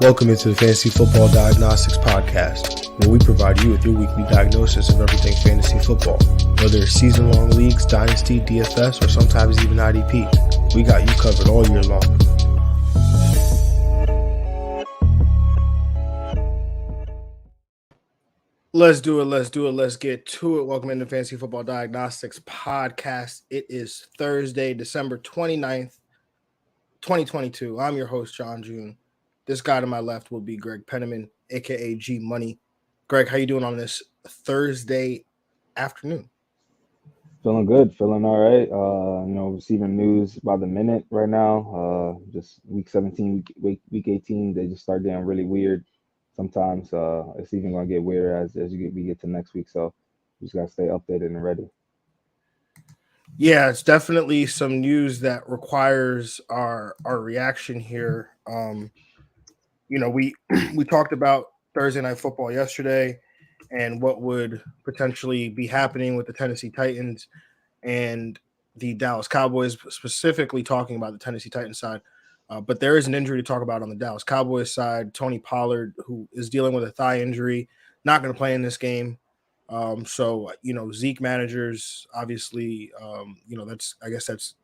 Welcome into the Fantasy Football Diagnostics Podcast, where we provide you with your weekly diagnosis of everything fantasy football. Whether it's season-long leagues, dynasty, DFS, or sometimes even IDP, we got you covered all year long. Let's do it. Let's get to it. Welcome into Fantasy Football Diagnostics Podcast. It is Thursday, December 29th, 2022. I'm your host, John June. This guy to my left will be Greg Penniman, a.k.a. G Money. Greg, how you doing on this Thursday afternoon? Feeling good, feeling all right. Receiving news by the minute right now. Just week 17, week 18, they just start getting really weird. Sometimes it's even gonna get weirder as we get to next week. So we just gotta stay updated and ready. Yeah, it's definitely some news that requires our reaction here. We talked about Thursday Night Football yesterday and what would potentially be happening with the Tennessee Titans and the Dallas Cowboys, specifically talking about the Tennessee Titans side. But there is an injury to talk about on the Dallas Cowboys side. Tony Pollard, who is dealing with a thigh injury, not going to play in this game. Zeke managers, obviously, that's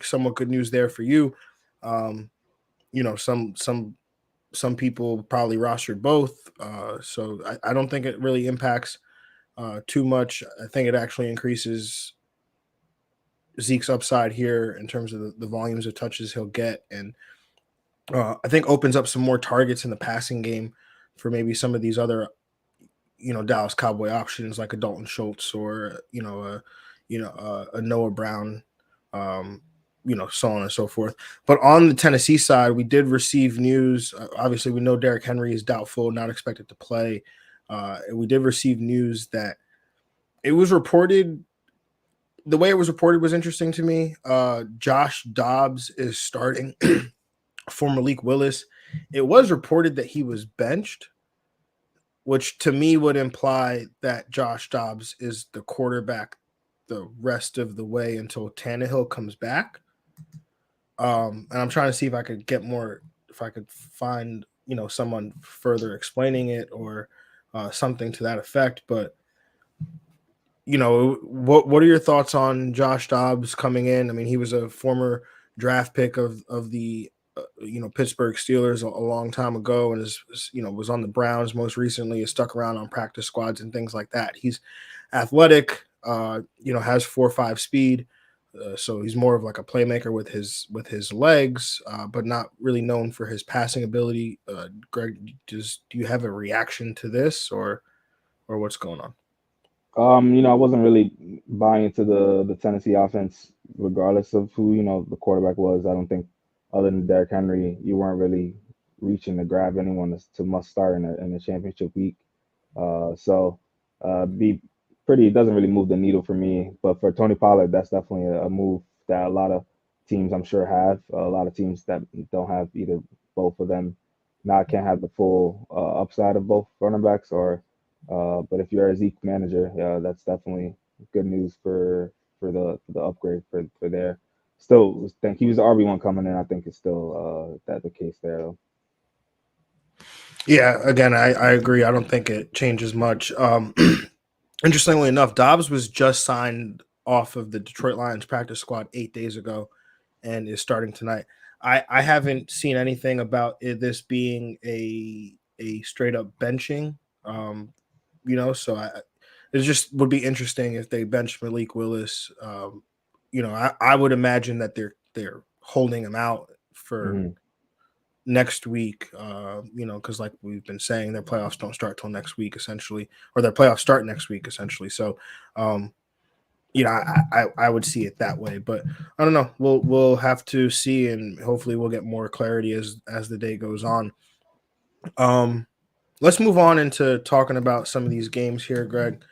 somewhat good news there for you. Some people probably rostered both. So I don't think it really impacts too much. I think it actually increases Zeke's upside here in terms of the volumes of touches he'll get. And I think opens up some more targets in the passing game for maybe some of these other, Dallas Cowboy options like a Dalton Schultz or, a Noah Brown, so on and so forth. But on the Tennessee side, we did receive news. Obviously, we know Derrick Henry is doubtful, not expected to play. And we did receive news that it was reported. The way it was reported was interesting to me. Josh Dobbs is starting for Malik Willis. It was reported that he was benched, which to me would imply that Josh Dobbs is the quarterback the rest of the way until Tannehill comes back. And I'm trying to see if I could find, someone further explaining it or something to that effect. But, what are your thoughts on Josh Dobbs coming in? I mean, he was a former draft pick of the, Pittsburgh Steelers a long time ago and was on the Browns most recently, is stuck around on practice squads and things like that. He's athletic, has 4.5 speed. So he's more of like a playmaker with his legs, but not really known for his passing ability. Greg, do you have a reaction to this or what's going on? I wasn't really buying into the Tennessee offense, regardless of who the quarterback was. I don't think, other than Derrick Henry, you weren't really reaching to grab anyone to must start in a championship week. It doesn't really move the needle for me. But for Tony Pollard, that's definitely a move that a lot of teams, I'm sure, have. A lot of teams that don't have either both of them can't have the full upside of both running backs. But if you're a Zeke manager, that's definitely good news for the upgrade for there. Still think he was the RB1 coming in. I think it's still that the case there though. Yeah, again, I agree. I don't think it changes much. Interestingly enough, Dobbs was just signed off of the Detroit Lions practice squad 8 days ago and is starting tonight. I haven't seen anything about this being a straight up benching. So it just would be interesting if they bench Malik Willis. I would imagine that they're holding him out for next week, because like we've been saying, their playoffs don't start till next week, essentially, or their playoffs start next week, essentially. So, I would see it that way, but I don't know. We'll have to see, and hopefully we'll get more clarity as the day goes on. Let's move on into talking about some of these games here, Greg.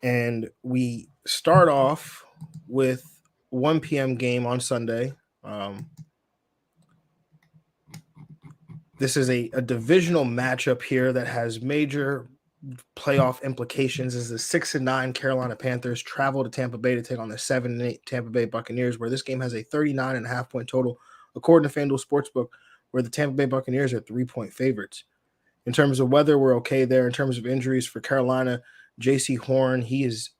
And we start off with 1 p.m. game on Sunday. This is a divisional matchup here that has major playoff implications as the 6-9 Carolina Panthers travel to Tampa Bay to take on the 7-8 Tampa Bay Buccaneers, where this game has a 39.5 point total, according to FanDuel Sportsbook, where the Tampa Bay Buccaneers are 3-point favorites. In terms of weather, we're okay there. In terms of injuries for Carolina, J.C. Horn, he is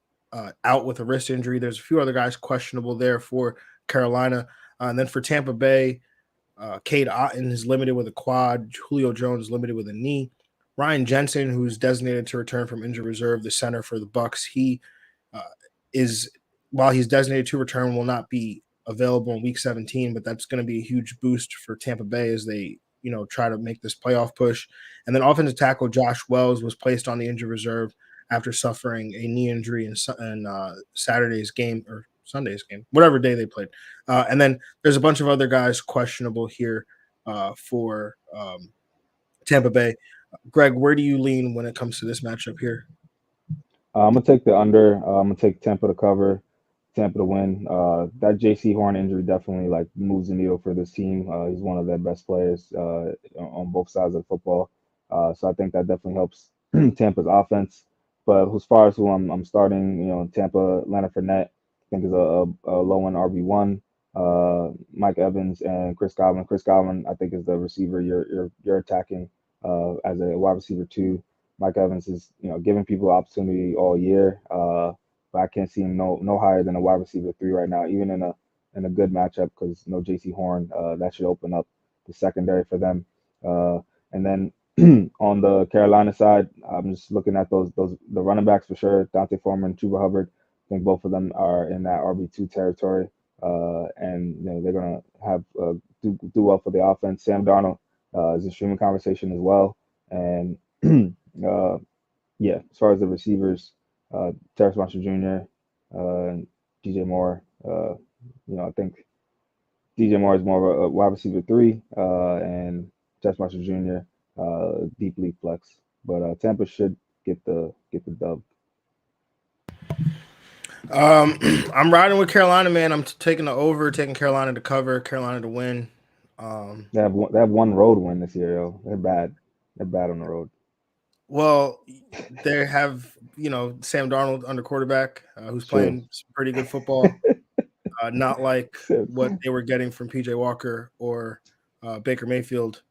out with a wrist injury. There's a few other guys questionable there for Carolina. And then for Tampa Bay, Cade Otton is limited with a quad. Julio Jones is limited with a knee. Ryan Jensen, who's designated to return from injured reserve, the center for the Bucs, he uh, is, while he's designated to return, will not be available in Week 17, but that's going to be a huge boost for Tampa Bay as they, try to make this playoff push. And then offensive tackle Josh Wells was placed on the injured reserve after suffering a knee injury in Saturday's game or Sunday's game, whatever day they played. And then there's a bunch of other guys questionable here for Tampa Bay. Greg, where do you lean when it comes to this matchup here? I'm gonna take the under. I'm gonna take Tampa to cover, Tampa to win. That J.C. Horn injury definitely like moves the needle for this team. He's one of their best players on both sides of the football. So I think that definitely helps Tampa's offense. But as far as who I'm starting, Tampa, Leonard Fournette, I think is a low end RB1. Mike Evans and Chris Godwin. Chris Godwin, I think, is the receiver you're attacking as a wide receiver 2. Mike Evans is, giving people opportunity all year, but I can't see him no higher than a wide receiver 3 right now, even in a good matchup because no J.C. Horn. That should open up the secondary for them. And then on the Carolina side, I'm just looking at the running backs for sure. Dante Foreman, Chuba Hubbard. I think both of them are in that RB2 territory, and they're gonna have do well for the offense. Sam Darnold is a streaming conversation as well, and yeah, as far as the receivers, Terrace Marshall Jr., DJ Moore, I think DJ Moore is more of a wide receiver 3, and Terrace Marshall Jr. Deep league flex. But Tampa should get the dub. I'm riding with Carolina, man. I'm taking the over, taking Carolina to cover, Carolina to win. They have one road win this year, yo. They're bad. They're bad on the road. Well, they have, Sam Darnold under quarterback, who's playing some pretty good football. Not like what they were getting from PJ Walker or Baker Mayfield.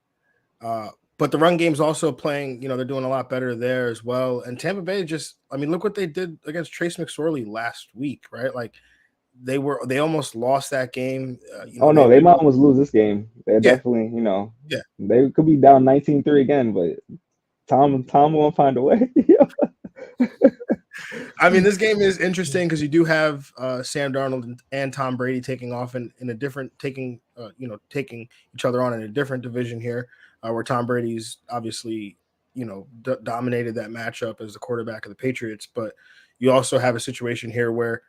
But the run game's also playing, they're doing a lot better there as well. And Tampa Bay look what they did against Trace McSorley last week, right? Like they almost lost that game. No, they might almost lose this game. They're definitely, they could be down 19-3 again, but Tom won't find a way. This game is interesting because you do have Sam Darnold and Tom Brady taking off in a different taking each other on in a different division here, where Tom Brady's obviously dominated that matchup as the quarterback of the Patriots, but you also have a situation here where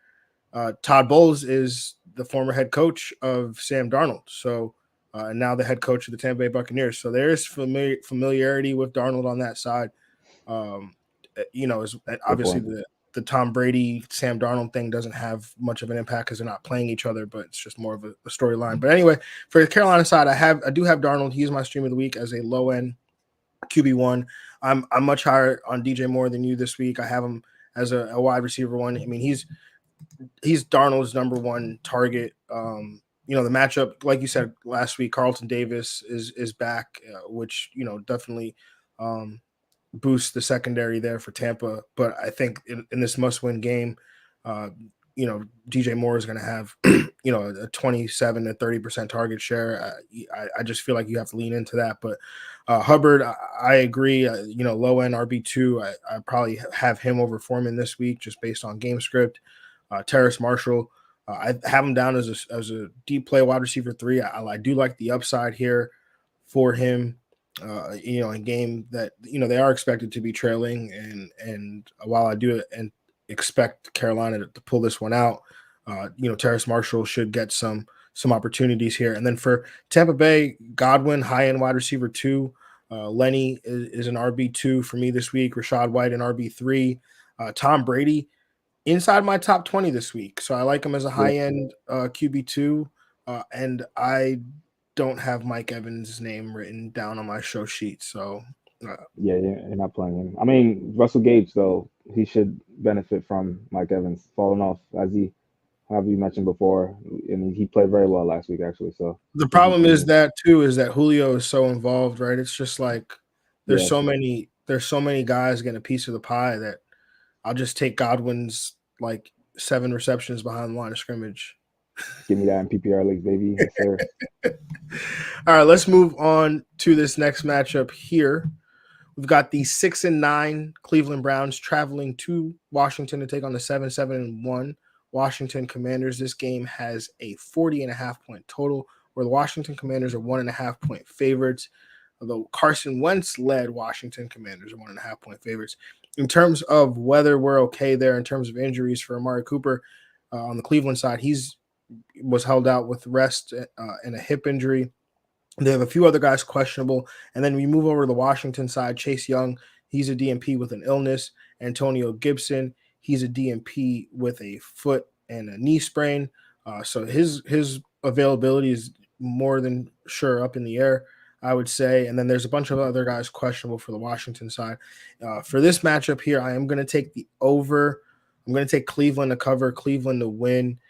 Todd Bowles is the former head coach of Sam Darnold, so and now the head coach of the Tampa Bay Buccaneers. So there is familiarity with Darnold on that side. Is obviously the Tom Brady Sam Darnold thing doesn't have much of an impact because they're not playing each other, but it's just more of a storyline. But anyway, for the Carolina side, I do have Darnold. He's my stream of the week as a low end QB1. I'm much higher on DJ Moore than you this week. I have him as a wide receiver 1. He's Darnold's number 1 target. The matchup, like you said last week, Carlton Davis is back, which definitely boosts the secondary there for Tampa. But I think in this must-win game, DJ Moore is going to have a 27 to 30% target share. I just feel like you have to lean into that. But Hubbard, I agree. Low end RB2, I probably have him over Foreman this week just based on game script. Terrace Marshall, I have him down as a deep play wide receiver 3. I do like the upside here for him. In game that they are expected to be trailing, and while I do and expect Carolina to pull this one out, Terrace Marshall should get some opportunities here. And then for Tampa Bay, Godwin, high end wide receiver 2. Lenny is an RB2 for me this week. Rashad White an RB3. Tom Brady inside my top 20 this week, so I like him as a high end QB2, and I don't have Mike Evans' name written down on my show sheet. So you're not playing him. Russell Gage, though, he should benefit from Mike Evans falling off as he have you mentioned before, and he played very well last week actually. So The I think he problem is can, that too is that Julio is so involved, right? It's just like yeah, there's so many guys getting a piece of the pie that I'll just take Godwin's like 7 receptions behind the line of scrimmage. give me that in PPR leagues, baby. Yes, sir. All right, let's move on to this next matchup here. We've got the 6-9 Cleveland Browns traveling to Washington to take on the 7-1 Washington Commanders. This game has a 40.5-point total, where the Washington Commanders are 1.5-point favorites. Although Carson Wentz led Washington Commanders are 1.5-point favorites. In terms of whether we're okay there, in terms of injuries for Amari Cooper on the Cleveland side, was held out with rest and a hip injury. They have a few other guys questionable. And then we move over to the Washington side. Chase Young, he's a DNP with an illness. Antonio Gibson, he's a DNP with a foot and a knee sprain. So his availability is more than sure up in the air, I would say. And then there's a bunch of other guys questionable for the Washington side. For this matchup here, I am going to take the over. I'm going to take Cleveland to cover, Cleveland to win.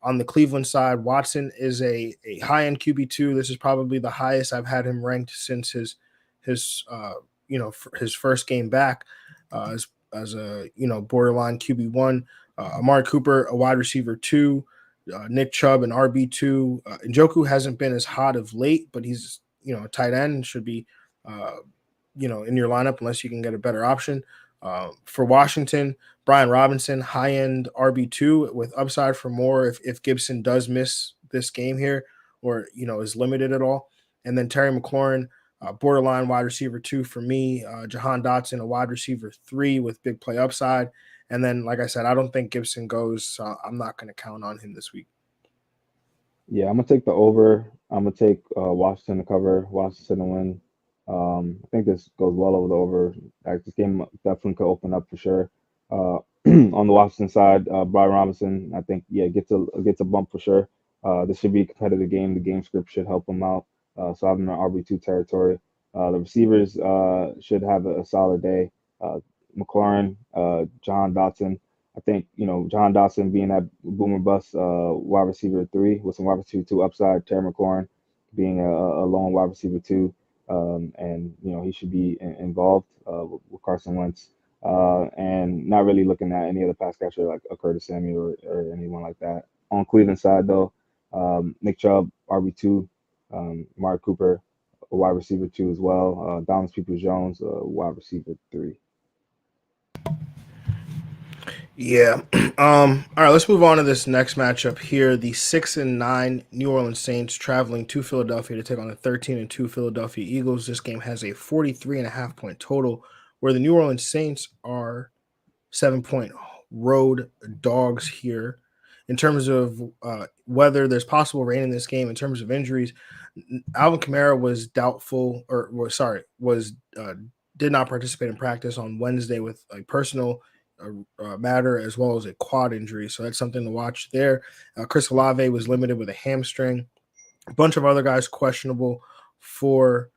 On the Cleveland side, Watson is a high-end QB2. This is probably the highest I've had him ranked since his his first game back as a borderline QB1. Amari Cooper, a wide receiver 2. Nick Chubb, an RB2. Njoku hasn't been as hot of late, but he's a tight end and should be in your lineup unless you can get a better option. For Washington, Brian Robinson, high-end RB2 with upside for more if Gibson does miss this game here or, is limited at all. And then Terry McLaurin, borderline wide receiver 2 for me. Jahan Dotson, a wide receiver 3 with big play upside. And then, like I said, I don't think Gibson goes, so I'm not going to count on him this week. Yeah, I'm gonna take the over. I'm gonna take Washington to cover, Washington to win. I think this goes well over the over. Like, this game definitely could open up for sure. On the Washington side, Brian Robinson, I think, yeah, gets a bump for sure. This should be a competitive game. The game script should help him out. So I'm in RB2 territory. The receivers should have a solid day. McLaurin, John Dotson. I think, John Dotson being that boomer bust wide receiver 3 with some wide receiver 2 upside. Terry McLaurin being a lone wide receiver 2. And he should be involved with Carson Wentz, and not really looking at any other pass catcher like a Curtis Samuel or anyone like that. On Cleveland side though, Nick Chubb RB2, Mark Cooper a wide receiver 2 as well, Dominus Peoples-Jones wide receiver 3. Yeah. All right, let's move on to this next matchup here. The 6-9 New Orleans Saints traveling to Philadelphia to take on the 13-2 Philadelphia Eagles. This game has a 43.5-point total, where the New Orleans Saints are 7-point road dogs here. In terms of whether there's possible rain in this game, in terms of injuries, Alvin Kamara was doubtful, did not participate in practice on Wednesday with a personal matter as well as a quad injury. So that's something to watch there. Chris Olave was limited with a hamstring. A bunch of other guys questionable for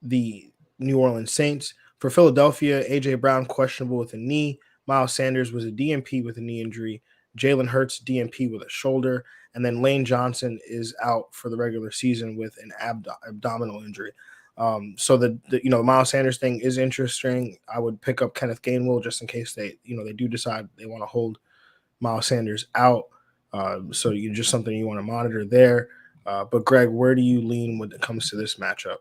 the New Orleans Saints. For Philadelphia, A.J. Brown questionable with a knee. Miles Sanders was a DNP with a knee injury. Jalen Hurts, DNP with a shoulder. And then Lane Johnson is out for the regular season with an abdominal injury. So the Miles Sanders thing is interesting. I would pick up Kenneth Gainwell just in case they do decide they want to hold Miles Sanders out. So you just something you want to monitor there. But Greg, where do you lean when it comes to this matchup?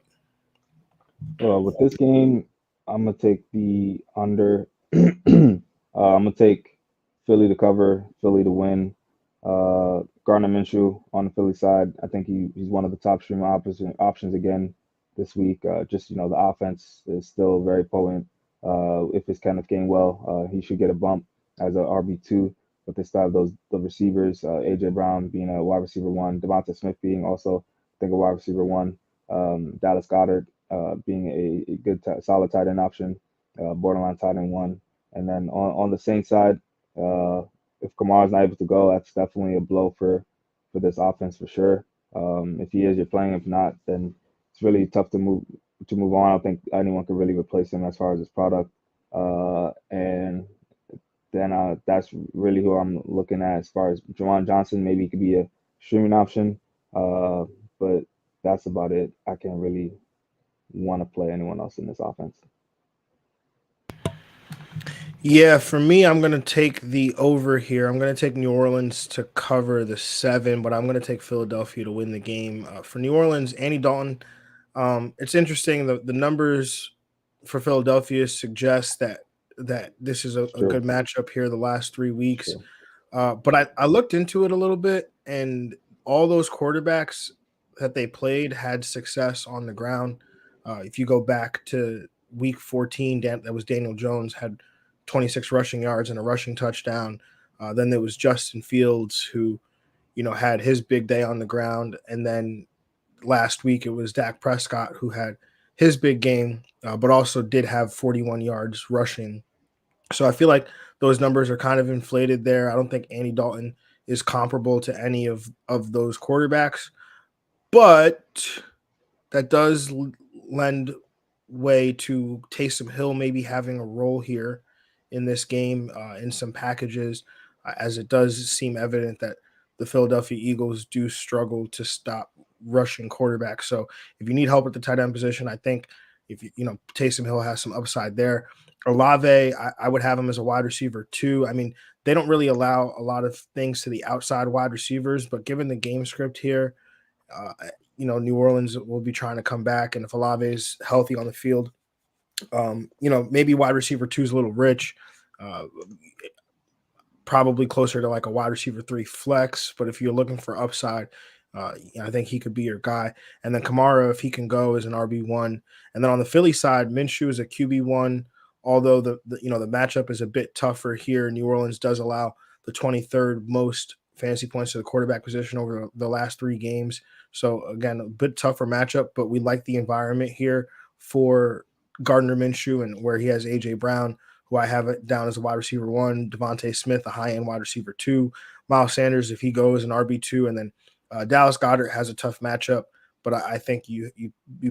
With this game, I'm gonna take the under. I'm gonna take Philly to cover, Philly to win. Gardner Minshew on the Philly side, I think he's one of the top streaming options again this week. Just the offense is still very potent. If it's Kenneth Gainwell, he should get a bump as a RB2. But they still have the receivers, AJ Brown being a wide receiver 1, Devonta Smith being also, I think, a wide receiver 1, Dallas Goedert being a good solid tight end option, borderline tight end 1. And then on the Saints side, if Kamara's not able to go, that's definitely a blow for this offense for sure. If he is, you're playing. If not, then it's really tough to move on. I don't think anyone can really replace him as far as his product. And then that's really who I'm looking at as far as Jawan Johnson. Maybe he could be a streaming option, but that's about it. I can't really want to play anyone else in this offense. Yeah, for me, I'm going to take the over here. I'm going to take New Orleans to cover the 7, but I'm going to take Philadelphia to win the game. For New Orleans, Andy Dalton, it's interesting. The numbers for Philadelphia suggest that this is It's a true. good matchup here the last 3 weeks. True. But I looked into it a little bit, and all those quarterbacks that they played had success on the ground. If you go back to week 14, that was Daniel Jones had 26 rushing yards and a rushing touchdown. Then there was Justin Fields who, had his big day on the ground. And then last week it was Dak Prescott who had his big game, but also did have 41 yards rushing. So I feel like those numbers are kind of inflated there. I don't think Andy Dalton is comparable to any of those quarterbacks, but that does lend way to Taysom Hill maybe having a role here in this game in some packages, as it does seem evident that the Philadelphia Eagles do struggle to stop rushing quarterbacks. So if you need help at the tight end position, I think if Taysom Hill has some upside there. Olave, I would have him as a wide receiver too. I mean, they don't really allow a lot of things to the outside wide receivers, but given the game script here, uh, New Orleans will be trying to come back, and if Olave is healthy on the field, maybe wide receiver 2 is a little rich, uh, probably closer to like a wide receiver 3 flex. But if you're looking for upside, I think he could be your guy. And then Kamara, if he can go, is an RB1. And then on the Philly side, Minshew is a QB1. Although the matchup is a bit tougher here, New Orleans does allow the 23rd most fantasy points to the quarterback position over the last 3 games. So again, a bit tougher matchup, but we like the environment here for Gardner Minshew, and where he has AJ Brown, who I have it down as a wide receiver 1, Devontae Smith, a high end wide receiver 2, Miles Sanders, if he goes, an RB2, and then Dallas Goedert has a tough matchup, but I think you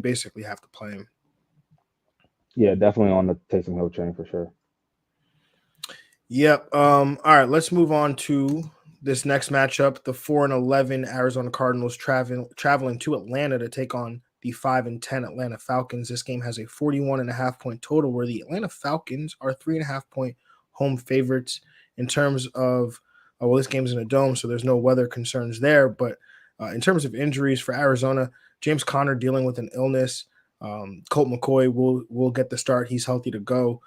basically have to play him. Yeah, definitely on the Taysom Hill train for sure. Yep. All right, let's move on to this next matchup. The 4-11 Arizona Cardinals traveling to Atlanta to take on the 5-10 Atlanta Falcons. This game has a 41.5 point total, where the Atlanta Falcons are 3.5 point home favorites. In terms of, this game's in a dome, so there's no weather concerns there. But in terms of injuries for Arizona, James Conner dealing with an illness. Colt McCoy will get the start. He's healthy to go,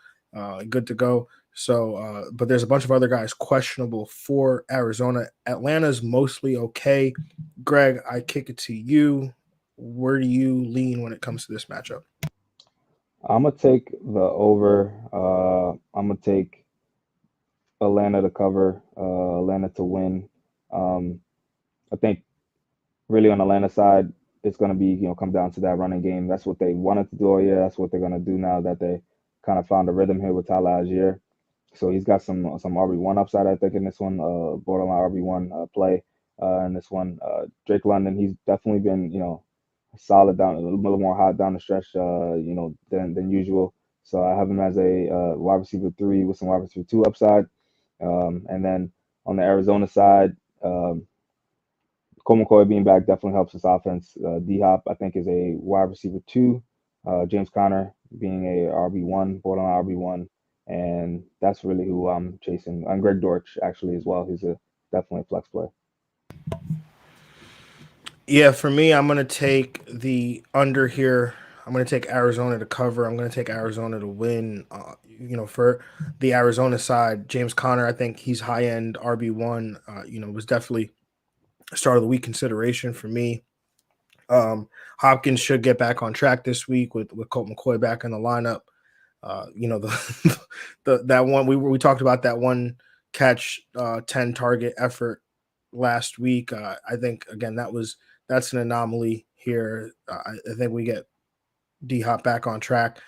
good to go. So, but there's a bunch of other guys questionable for Arizona. Atlanta's mostly okay. Greg, I kick it to you. Where do you lean when it comes to this matchup? I'm gonna take the over. I'm gonna take Atlanta to cover, Atlanta to win. Um, I think really on Atlanta side, it's going to be, come down to that running game. That's what they wanted to do all year. That's what they're going to do now that they kind of found a rhythm here with Tyler Algier. So he's got some RB1 upside, I think, in this one, borderline RB1 play in this one. Drake London, he's definitely been, solid down, a little more hot down the stretch, than usual. So I have him as a wide receiver 3 with some wide receiver 2 upside. And then on the Arizona side, Cole McCoy being back definitely helps this offense. D Hop, I think, is a wide receiver 2. James Conner being a RB1, borderline RB1. And that's really who I'm chasing. And Greg Dortch, actually, as well. He's definitely a flex play. Yeah, for me, I'm going to take the under here. I'm going to take Arizona to cover. I'm going to take Arizona to win. For the Arizona side, James Conner, I think he's high end RB1. Was definitely a start of the week consideration for me. Hopkins should get back on track this week with Colt McCoy back in the lineup. That one we talked about, that one catch 10 target effort last week. I think again that's an anomaly here. I think we get D Hop back on track.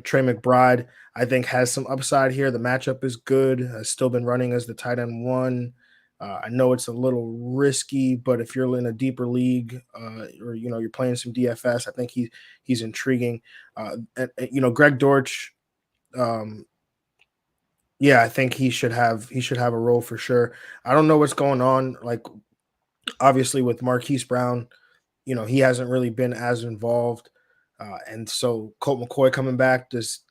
Trey McBride, I think, has some upside here. The matchup is good. Has still been running as the tight end 1. I know it's a little risky, but if you're in a deeper league, or you're playing some DFS, I think he's intriguing. Greg Dortch, um, Yeah, I think he should have a role for sure. I don't know what's going on. Like obviously with Marquise Brown, he hasn't really been as involved. And so Colt McCoy coming back, does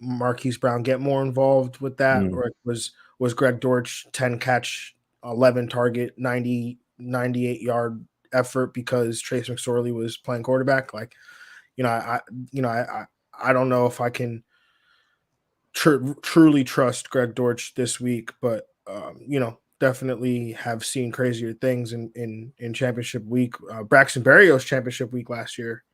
Marquise Brown get more involved with that? Mm. Or was Greg Dortch 10 catch, 11 target, 98-yard effort because Trace McSorley was playing quarterback? Like, I you know, I don't know if I can truly trust Greg Dortch this week, but definitely have seen crazier things in championship week. Braxton Berrios championship week last year.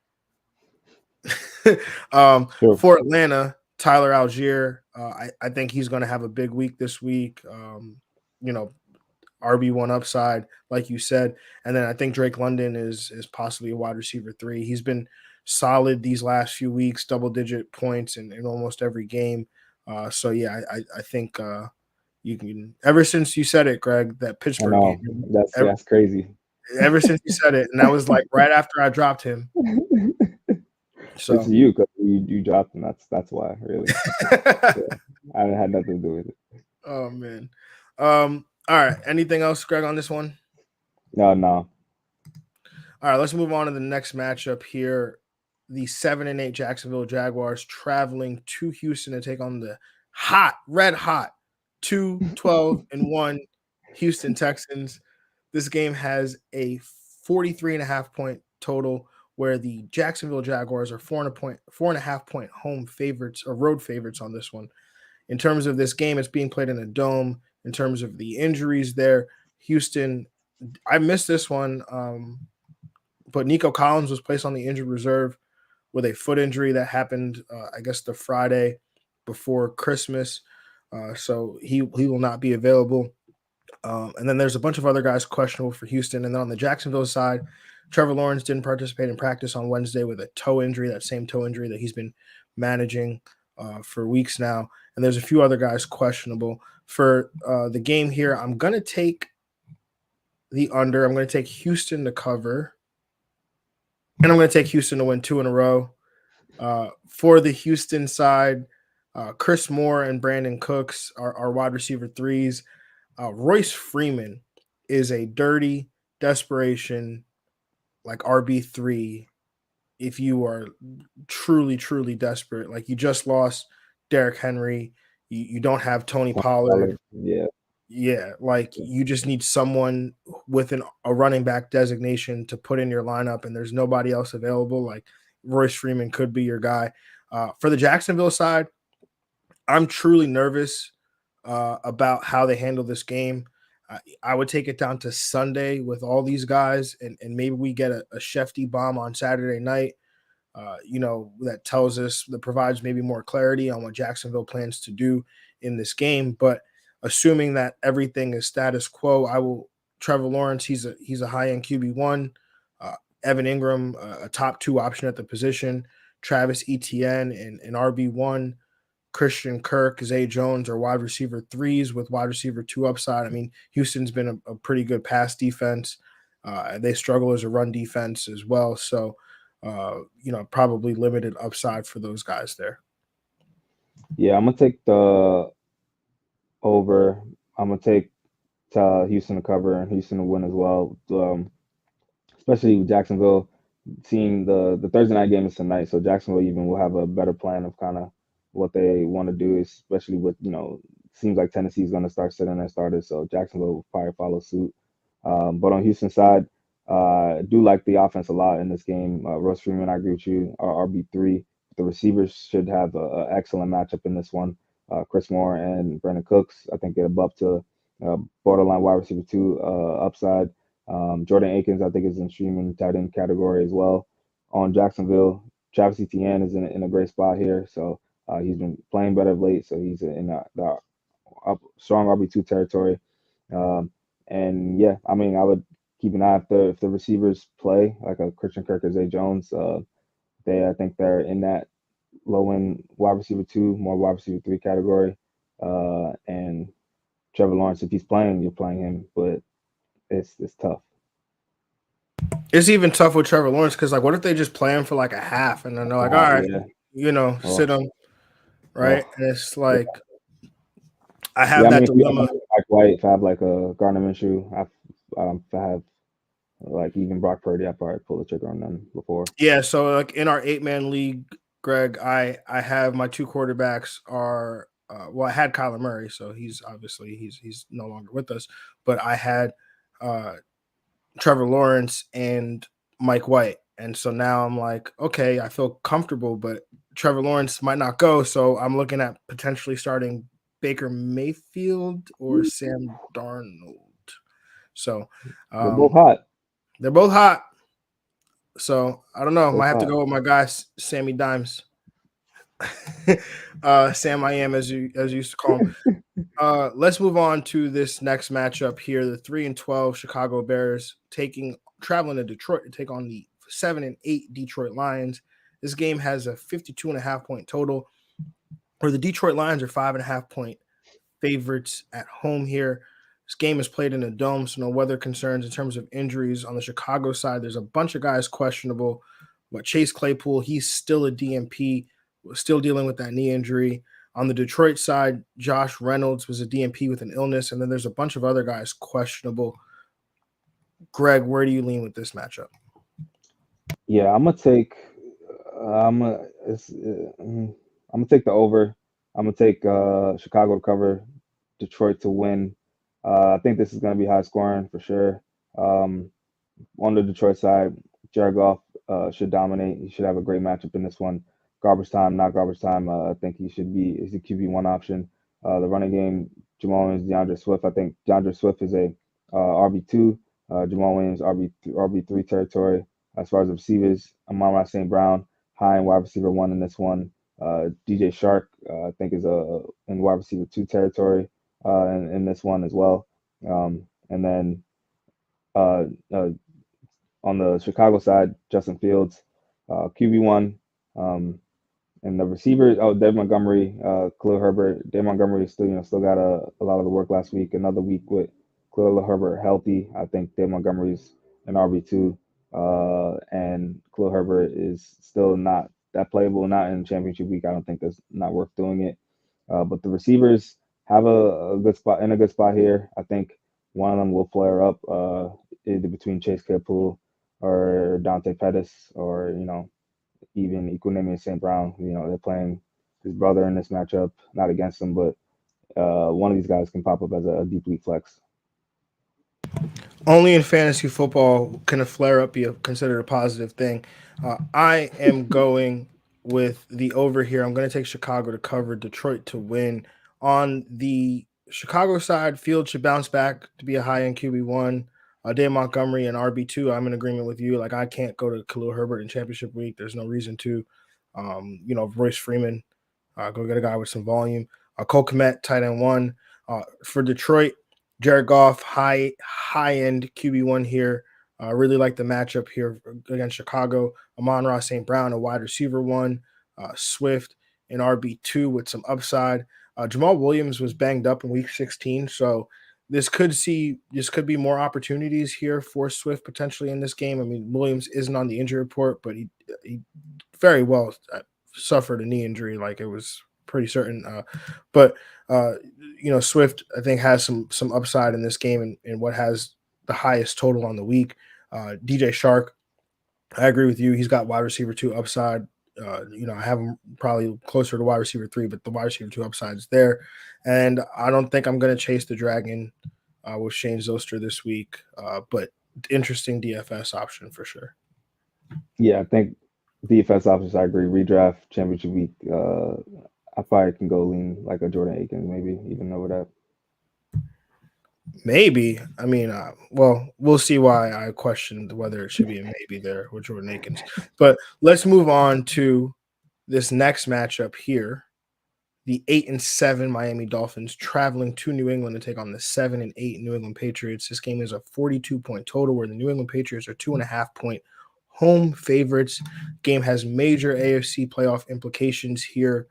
True. For Atlanta, Tyler Algier, I think he's going to have a big week this week. You know, RB1 upside, like you said, and then I think Drake London is possibly a wide receiver 3. He's been solid these last few weeks, double-digit points in almost every game. So yeah, I think you can. Ever since you said it, Greg, that I Pittsburgh game. know that's crazy. Ever since you said it, and that was like right after I dropped him. It's So you because you dropped him. That's why, really. Yeah, I had nothing to do with it. Oh man. All right. Anything else, Greg, on this one? No. All right, let's move on to the next matchup here. The 7-8 Jacksonville Jaguars traveling to Houston to take on the red hot 2-12-1 Houston Texans. This game has a 43.5 point total, where the Jacksonville Jaguars are 4.5 point home favorites or road favorites on this one. In terms of this game, it's being played in a dome. In terms of the injuries there, Houston, I missed this one. But Nico Collins was placed on the injured reserve with a foot injury that happened, I guess, the Friday before Christmas. So he will not be available. And then there's a bunch of other guys questionable for Houston. And then on the Jacksonville side, Trevor Lawrence didn't participate in practice on Wednesday with a toe injury, that same toe injury that he's been managing for weeks now. And there's a few other guys questionable. For the game here, I'm going to take the under. I'm going to take Houston to cover. And I'm going to take Houston to win 2 in a row. For the Houston side, Chris Moore and Brandon Cooks are wide receiver 3s. Royce Freeman is a dirty desperation, like RB3. If you are truly, truly desperate, like you just lost Derrick Henry, you don't have Tony Pollard. Yeah, like you just need someone with a running back designation to put in your lineup, and there's nobody else available. Like Royce Freeman could be your guy. For the Jacksonville side, I'm truly nervous about how they handle this game. I would take it down to Sunday with all these guys, and maybe we get a Shefty bomb on Saturday night. That provides maybe more clarity on what Jacksonville plans to do in this game. But assuming that everything is status quo, Trevor Lawrence, he's a high-end QB1. Evan Ingram, a top 2 option at the position. Travis Etienne and RB1. Christian Kirk, Zay Jones are wide receiver 3s with wide receiver 2 upside. I mean, Houston's been a pretty good pass defense. They struggle as a run defense as well. So, probably limited upside for those guys there. Yeah, I'm going to take the over. I'm going to take Houston to cover and Houston to win as well. Especially with Jacksonville, seeing the Thursday night game is tonight, so Jacksonville even will have a better plan of kind of what they want to do, especially with, seems like Tennessee's going to start sitting their starters, so Jacksonville will probably follow suit. But on Houston's side, I do like the offense a lot in this game. Royce Freeman, I agree with you, RB3. The receivers should have an excellent matchup in this one. Chris Moore and Brandon Cooks, I think, get above to borderline wide receiver 2 upside. Jordan Akins, I think, is in streaming tight end category as well. On Jacksonville, Travis Etienne is in a great spot here. So he's been playing better of late. So he's in the strong RB2 territory. And yeah, I mean, I would keep an eye if the receivers play, like a Christian Kirk or Zay Jones. I think they're in that low end wide receiver 2, more wide receiver 3 category. And Trevor Lawrence, if he's playing, you're playing him. But it's tough. It's even tough with Trevor Lawrence because, like, what if they just play him for like a half and then they're like, all right, Yeah. sit him, right? And it's like, I have Yeah, I that mean, if you have dilemma. like Mike White, if I have like a Gardner Minshew, if I have like even Brock Purdy, I probably pull the trigger on them before. Yeah, so like in our 8-man league, Greg, I have my two quarterbacks are well, I had Kyler Murray, so he's obviously he's no longer with us, but I had uh Trevor Lawrence and Mike White. And so now I'm like, okay, I feel comfortable, but Trevor Lawrence might not go. So I'm looking at potentially starting Baker Mayfield or Sam Darnold. So They're both um, hot. they're both hot. So I don't know. Both Might have to hot. go with my guy Sammy Dimes. Sam I am, as you used to call him. Let's move on to this next matchup here. The 3-12 Chicago Bears traveling to Detroit to take on the 7-8 Detroit Lions. This game has a 52.5-point total, where the Detroit Lions are 5.5-point favorites at home here. This game is played in a dome, so no weather concerns in terms of injuries. On the Chicago side, there's a bunch of guys questionable, but Chase Claypool, he's still a DNP, still dealing with that knee injury. On the Detroit side, Josh Reynolds was a DNP with an illness, and then there's a bunch of other guys questionable. Greg, where do you lean with this matchup? Yeah, I'm gonna take. I'm gonna. I'm gonna take the over. I'm gonna take Chicago to cover, Detroit to win. I think this is gonna be high scoring for sure. Um, on the Detroit side, Jared Goff should dominate. He should have a great matchup in this one. Garbage time, not garbage time. I think he should be is the QB1 option. The running game, Jamal Williams, DeAndre Swift. I think DeAndre Swift is a RB2. Jamal Williams RB3 territory. As far as the receivers, Amon-Ra St. Brown, high in wide receiver one in this one. DJ Shark, I think, is in wide receiver two territory in this one as well. And then uh, uh, on the Chicago side, Justin Fields, QB1, and the receivers. Oh, Dave Montgomery, Khalil Herbert. Dave Montgomery still got a lot of the work last week. Another week with Khalil Herbert healthy. I think Dave Montgomery's an RB2, and Khalil Herbert is still not that playable. Not in championship week. I don't think that's not worth doing it. But the receivers have a good spot in a good spot here. I think one of them will flare up either between Chase Claypool or Dante Pettis or even Equinemius St. Brown. They're playing his brother in this matchup, not against him, but one of these guys can pop up as a deep league flex. Only in fantasy football can a flare up be considered a positive thing. I am going with the over here. I'm going to take Chicago to cover, Detroit to win. On the Chicago side, Field should bounce back to be a high end QB1. Dave Montgomery and RB2, I'm in agreement with you. Like, I can't go to Khalil Herbert in championship week. There's no reason to. Royce Freeman, go get a guy with some volume. Cole Kmet, tight end one. For Detroit, Jared Goff, high end QB1 here. Really like the matchup here against Chicago. Amon-Ra St. Brown, a wide receiver one. Swift, an RB2 with some upside. Jamal Williams was banged up in week 16, so this could be more opportunities here for Swift potentially in this game. I mean, Williams isn't on the injury report, but he very well suffered a knee injury, like it was pretty certain. But Swift, I think, has some upside in this game and what has the highest total on the week. DJ Shark, I agree with you. He's got wide receiver two upside. I have him probably closer to wide receiver three, but the wide receiver two upside is there. And I don't think I'm going to chase the Dragon with Shane Zoster this week, but interesting DFS option for sure. Yeah, I think defense options. I agree. Redraft championship week. I probably can go lean like a Jordan Akins, maybe even over that. Maybe. I mean, we'll see why I questioned whether it should be a maybe there with Jordan Akins. But let's move on to this next matchup here. The 8-7 Miami Dolphins traveling to New England to take on the 7-8 New England Patriots. This game is a 42-point total, where the New England Patriots are 2.5-point home favorites. Game has major AFC playoff implications here.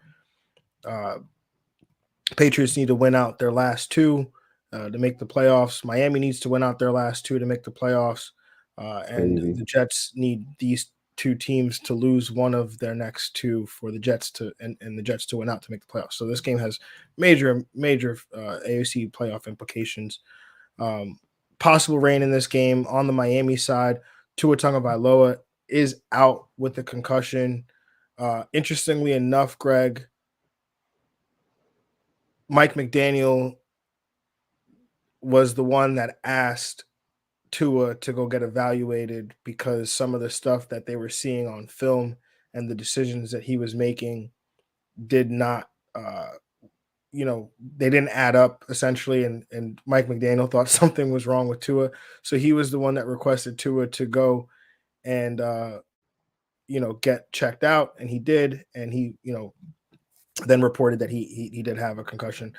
Patriots need to win out their last two to make the playoffs. Miami needs to win out their last two to make the playoffs. And Crazy. the Jets need these two teams to lose one of their next two for the Jets to and the Jets to win out to make the playoffs. So this game has major AFC playoff implications. Possible rain in this game on the Miami side. Tua Tagovailoa is out with a concussion. Interestingly enough, Greg, Mike McDaniel was the one that asked Tua to go get evaluated because some of the stuff that they were seeing on film and the decisions that he was making did not, they didn't add up essentially. And Mike McDaniel thought something was wrong with Tua. So he was the one that requested Tua to go and, get checked out. And he did. And he, then reported that he did have a concussion.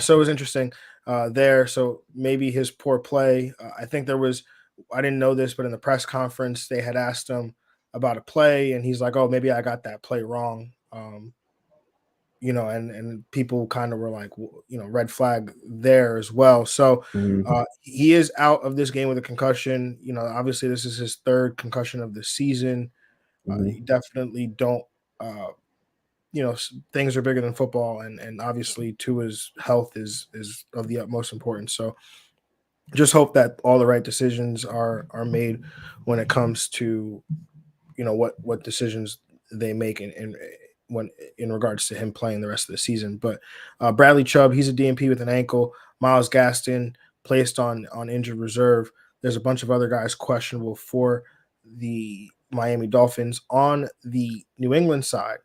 So it was interesting there. So maybe his poor play. I think there was, I didn't know this, but in the press conference, they had asked him about a play, and he's like, "Oh, maybe I got that play wrong." And people kind of were like, red flag there as well. So he is out of this game with a concussion. Obviously this is his third concussion of the season. You definitely don't. Things are bigger than football, and obviously Tua's health is of the utmost importance. So just hope that all the right decisions are made when it comes to what decisions they make in regards to him playing the rest of the season. But Bradley Chubb, he's a DNP with an ankle. Myles Gaston placed on injured reserve. There's a bunch of other guys questionable for the Miami Dolphins. On the New England side,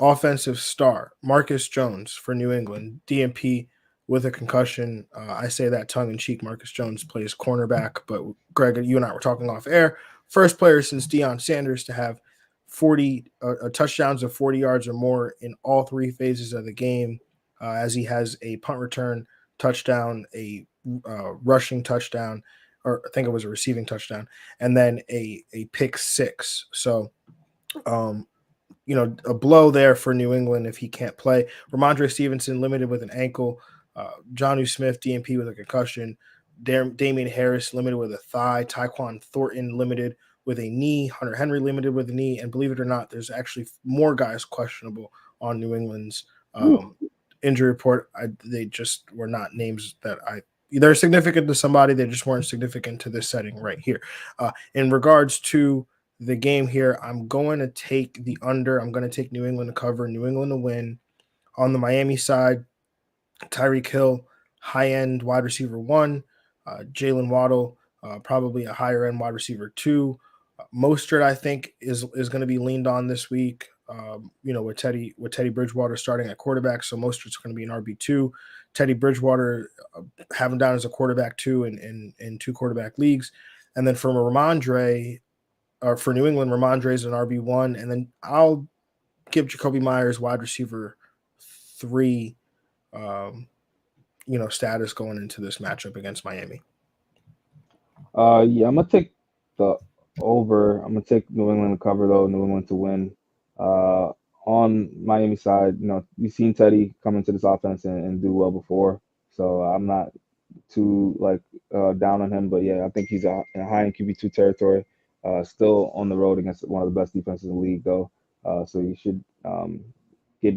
offensive star Marcus Jones for New England, DNP with a concussion. I say that tongue-in-cheek. Marcus Jones plays cornerback, but Greg, you and I were talking off air. First player since Deion Sanders to have 40 touchdowns of 40 yards or more in all three phases of the game, as he has a punt return touchdown, a rushing touchdown, or I think it was a receiving touchdown, and then a pick six. So, a blow there for New England if he can't play. Ramondre Stevenson limited with an ankle. Jonnu Smith, DNP with a concussion. Damian Harris limited with a thigh. Tyquan Thornton limited with a knee. Hunter Henry limited with a knee. And believe it or not, there's actually more guys questionable on New England's injury report. They just were not names that they're significant to somebody. They just weren't significant to this setting right here. In regards to the game here, I'm going to take the under. I'm going to take New England to cover, New England to win. On the Miami side, Tyreek Hill, high-end wide receiver 1. Jalen Waddle, probably a higher-end wide receiver 2. Mostert, I think, is going to be leaned on this week, with Teddy Bridgewater starting at quarterback. So Mostert's going to be an RB2. Teddy Bridgewater, have him down as a quarterback 2 in 2 quarterback leagues. And then for Ramondre, or for New England, Ramondre is an RB1. And then I'll give Jacoby Myers wide receiver 3 status going into this matchup against Miami. I'm gonna take the over. I'm gonna take New England to cover though. New England to win. On Miami side, we've seen Teddy come into this offense and do well before, so I'm not too down on him. But yeah, I think he's in high in QB2 territory. Still on the road against one of the best defenses in the league though, so you should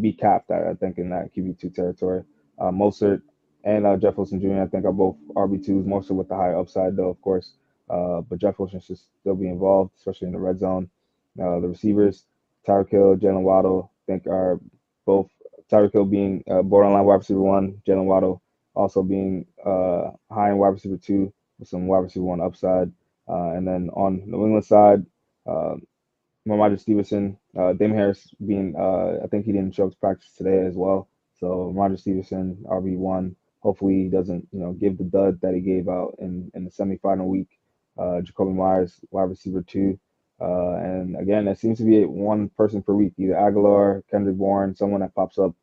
be capped I think in that QB2 territory. Mostert and Jeff Wilson Jr. I think are both RB2s, mostly with the higher upside though, of course. But Jeff Wilson should still be involved, especially in the red zone. The receivers, Tyreek Hill, Jalen Waddle, I think are both Tyreek Hill being borderline wide receiver 1, Jalen Waddle also being high in wide receiver 2 with some wide receiver 1 upside. And then on New England side, Ramondre Stevenson, Damian Harris being, I think he didn't show up to practice today as well. So Ramondre Stevenson, RB1. Hopefully he doesn't, give the dud that he gave out in the semifinal week. Jacoby Myers, wide receiver 2. And again, it seems to be one person per week, either Aguilar, Kendrick Bourne, someone that pops up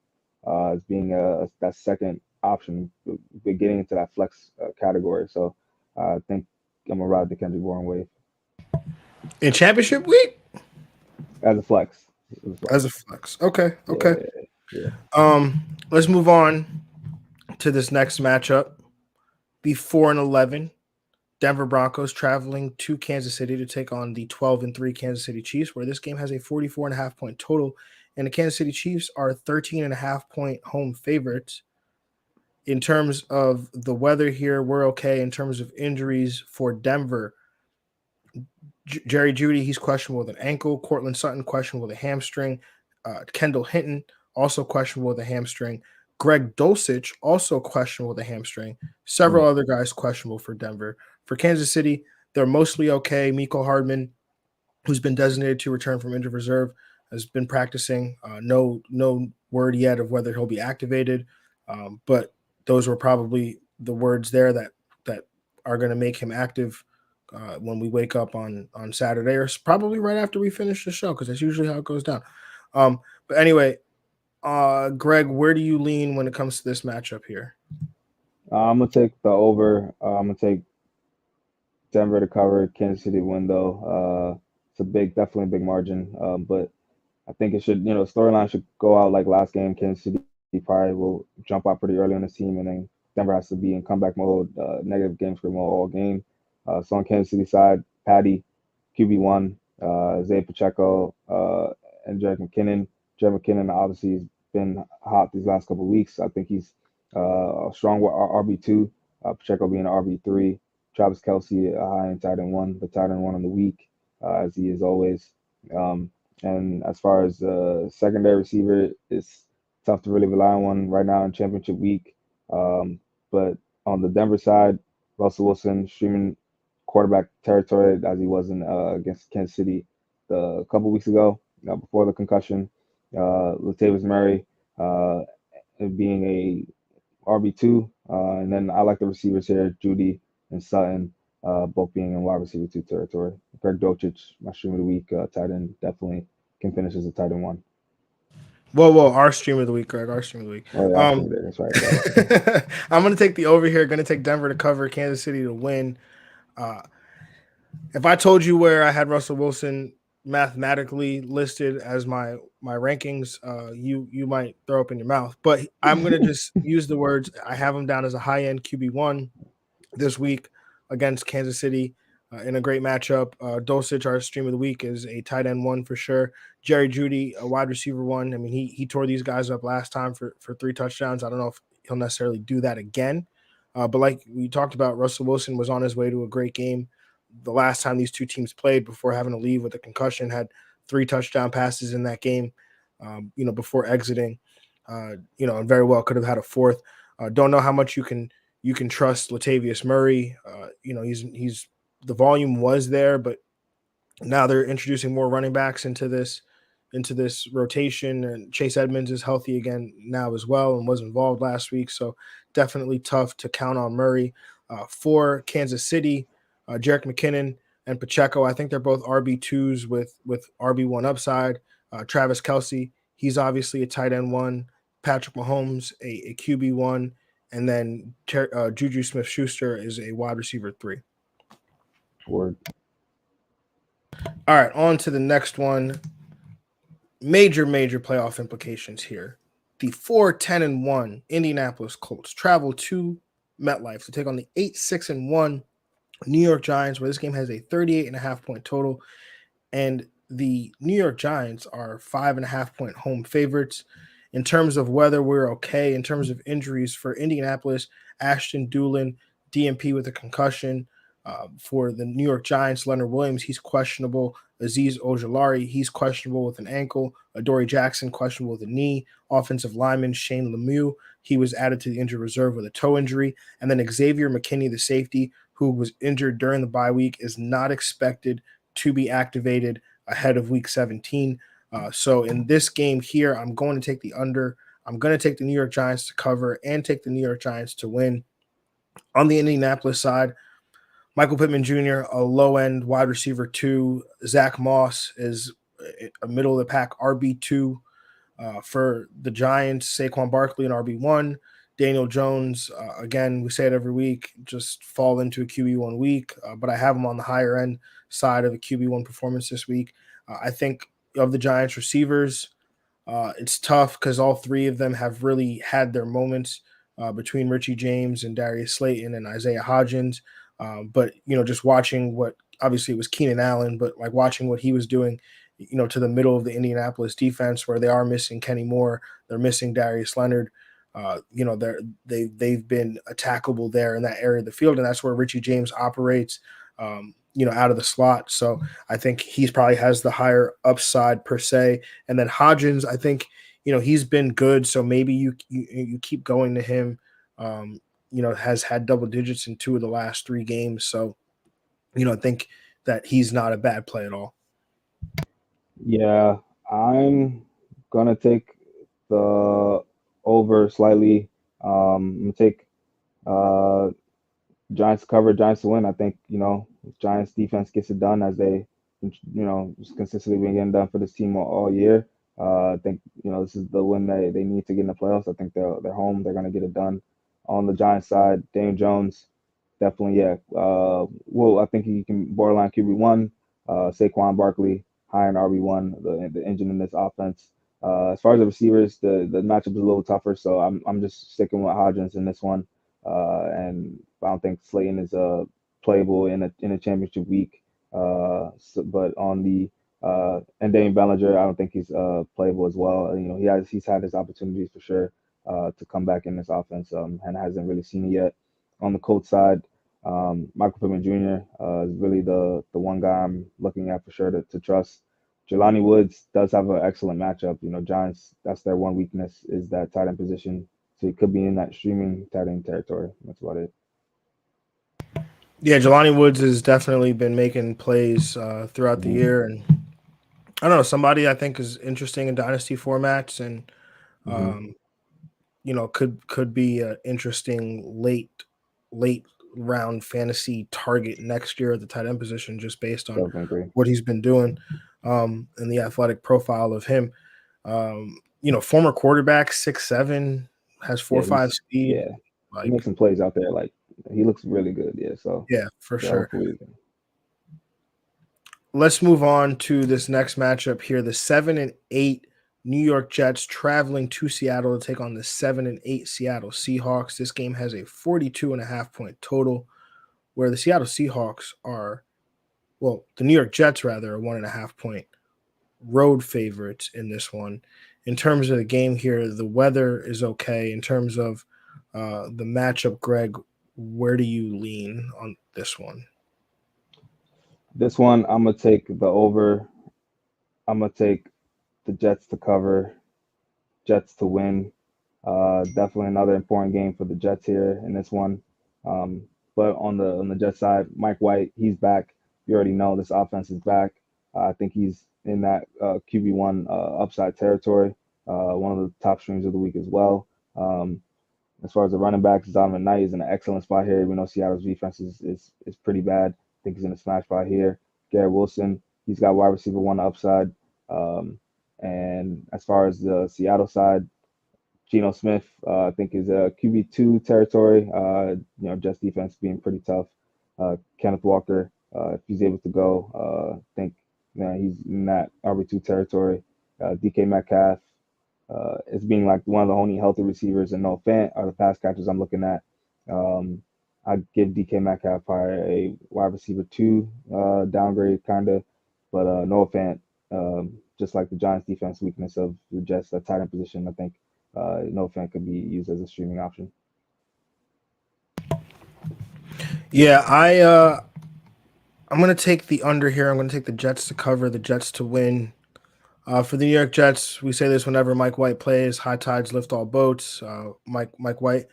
as being that second option, getting into that flex category. So I think I'm going to ride the Kendrick Bourne wave. In championship week? As a flex. As a flex. Okay. Yeah. Let's move on to this next matchup. Be 4-11. Denver Broncos traveling to Kansas City to take on the 12-3 Kansas City Chiefs, where this game has a 44.5-point total, and the Kansas City Chiefs are 13.5-point home favorites. In terms of the weather here, we're okay. In terms of injuries for Denver, Jerry Jeudy, he's questionable with an ankle. Cortland Sutton, questionable with a hamstring. Kendall Hinton, also questionable with a hamstring. Greg Dulcich, also questionable with a hamstring. Several other guys questionable for Denver. For Kansas City, they're mostly okay. Mecole Hardman, who's been designated to return from injured reserve, has been practicing. No word yet of whether he'll be activated, but those were probably the words there that are going to make him active when we wake up on Saturday, or probably right after we finish the show, because that's usually how it goes down. But anyway, Greg, where do you lean when it comes to this matchup here? I'm gonna take the over. I'm gonna take Denver to cover, Kansas City win though. It's definitely a big margin. But I think it should, storyline should go out like last game. Kansas City probably will jump out pretty early on the team, and then Denver has to be in comeback mode, negative game script mode all game. So on Kansas City side, Patty, QB1, Zay Pacheco, and Jerick McKinnon. Jerick McKinnon obviously has been hot these last couple of weeks. I think he's a strong RB2, Pacheco being an RB3. Travis Kelce, a high end tight end one, the tight end one on the week, as he is always. And as far as secondary receiver, it's tough to really rely on one right now in championship week. But on the Denver side, Russell Wilson streaming quarterback territory as he was in against Kansas City a couple weeks ago, before the concussion. Latavius Murray being a RB2, and then I like the receivers here, Jeudy and Sutton, both being in wide receiver 2 territory. Greg Dulcich, my stream of the week, tight end, definitely can finish as a tight end 1. Whoa, our stream of the week, Greg, our stream of the week. Oh, yeah, that's right. I'm going to take the over here, going to take Denver to cover, Kansas City to win. If I told you where I had Russell Wilson mathematically listed as my rankings, you might throw up in your mouth. But I'm going to just use the words. I have him down as a high-end QB1 this week against Kansas City in a great matchup. Dulcich, our stream of the week, is a tight end 1 for sure. Jerry Jeudy, a wide receiver 1. I mean, he tore these guys up last time for 3 touchdowns. I don't know if he'll necessarily do that again. But like we talked about, Russell Wilson was on his way to a great game the last time these two teams played before having to leave with a concussion. Had 3 touchdown passes in that game, before exiting, and very well could have had a 4th. Don't know how much you can trust Latavius Murray. He's the volume was there, but now they're introducing more running backs into this rotation, and Chase Edmonds is healthy again now as well and was involved last week. So definitely tough to count on Murray. For Kansas City, Jerick McKinnon and Pacheco, I think they're both RB2s with RB1 upside. Travis Kelce, he's obviously a tight end 1. Patrick Mahomes, a QB1. And then Juju Smith-Schuster is a wide receiver 3. Word. All right, on to the next one. Major playoff implications here. The 4-10-1 Indianapolis Colts travel to MetLife to take on the 8-6-1 New York Giants, where this game has a 38.5-point total. And the New York Giants are 5.5-point home favorites. In terms of weather, we're okay. In terms of injuries for Indianapolis, Ashton Dulin, DNP with a concussion. For the New York Giants, Leonard Williams, he's questionable. Azeez Ojulari, he's questionable with an ankle. Adoree Jackson, questionable with a knee. Offensive lineman Shane Lemieux, he was added to the injured reserve with a toe injury. And then Xavier McKinney, the safety, who was injured during the bye week, is not expected to be activated ahead of week 17. So in this game here, I'm going to take the under. I'm going to take the New York Giants to cover and take the New York Giants to win. On the Indianapolis side, Michael Pittman Jr., a low-end wide receiver 2. Zach Moss is a middle-of-the-pack RB2 for the Giants. Saquon Barkley, an RB1. Daniel Jones, again, we say it every week, just fall into a QB1 week, but I have him on the higher-end side of a QB1 performance this week. I think of the Giants receivers, it's tough because all 3 of them have really had their moments between Richie James and Darius Slayton and Isaiah Hodgins. But just watching what obviously it was Keenan Allen, but like watching what he was doing, to the middle of the Indianapolis defense where they are missing Kenny Moore, they're missing Darius Leonard. They've been attackable there in that area of the field, and that's where Richie James operates. Out of the slot. So I think he's probably has the higher upside per se. And then Hodgins, I think, he's been good. So maybe you keep going to him. Has had double digits in 2 of the last 3 games. So, I think that he's not a bad play at all. Yeah, I'm gonna take the over slightly. I'm gonna take uh, Giants to cover, Giants to win. I think Giants defense gets it done as they just consistently been getting done for this team all year. I think this is the win they need to get in the playoffs. I think they're home. They're gonna get it done. On the Giants side, Daniel Jones, definitely, yeah. Well, I think he can borderline QB1. Saquon Barkley, higher in RB1, the engine in this offense. As far as the receivers, the matchup is a little tougher, so I'm just sticking with Hodgins in this one. And I don't think Slayton is playable in a championship week. But on the and Dane Bellinger, I don't think he's playable as well. He's had his opportunities for sure to come back in this offense, and hasn't really seen it yet. On the Colts side, Michael Pittman Jr. Is really the one guy I'm looking at for sure to trust. Jelani Woods does have an excellent matchup. Giants, that's their one weakness is that tight end position. So he could be in that streaming tight end territory. That's about it. Yeah, Jelani Woods has definitely been making plays throughout the year. And I don't know, somebody I think is interesting in dynasty formats and, could be an interesting late round fantasy target next year at the tight end position, just based on Definitely agree. what he's been doing and the athletic profile of him. Former quarterback, 6'7", has 4.5 speed. Yeah, he Like, makes some plays out there. Like he looks really good. Yeah, so yeah, for yeah, sure. hopefully. Let's move on to this next matchup here. The 7-8 New York Jets traveling to Seattle to take on the 7-8 Seattle Seahawks. This game has a 42.5-point total, where the Seattle Seahawks the New York Jets rather are 1.5-point road favorites in this one. In terms of the game here, the weather is okay. In terms of the matchup, Greg, where do you lean on this one? This one, I'm gonna take the over. I'm gonna take the Jets to cover, Jets to win. Definitely another important game for the Jets here in this one. But on the Jets side, Mike White, he's back. You already know this offense is back. I think he's in that QB1 upside territory. One of the top streams of the week as well. As far as the running backs, Donovan Knight is in an excellent spot here. We know Seattle's defense is pretty bad. I think he's in a smash spot here. Garrett Wilson, he's got wide receiver 1 upside. And as far as the Seattle side, Geno Smith, I think is a QB2 territory. Jets defense being pretty tough. Kenneth Walker, if he's able to go, I think he's in that RB2 territory. DK Metcalf is being like one of the only healthy receivers, and Noah Fant are the pass catchers I'm looking at. I'd give DK Metcalf probably a wide receiver 2 downgrade kind of, but Noah Fant, just like the Giants defense weakness of the Jets, that tight end position, I think Noah Fant could be used as a streaming option. Yeah, I'm going to take the under here. I'm going to take the Jets to cover, the Jets to win. For the New York Jets, we say this whenever Mike White plays, high tides lift all boats. Mike White,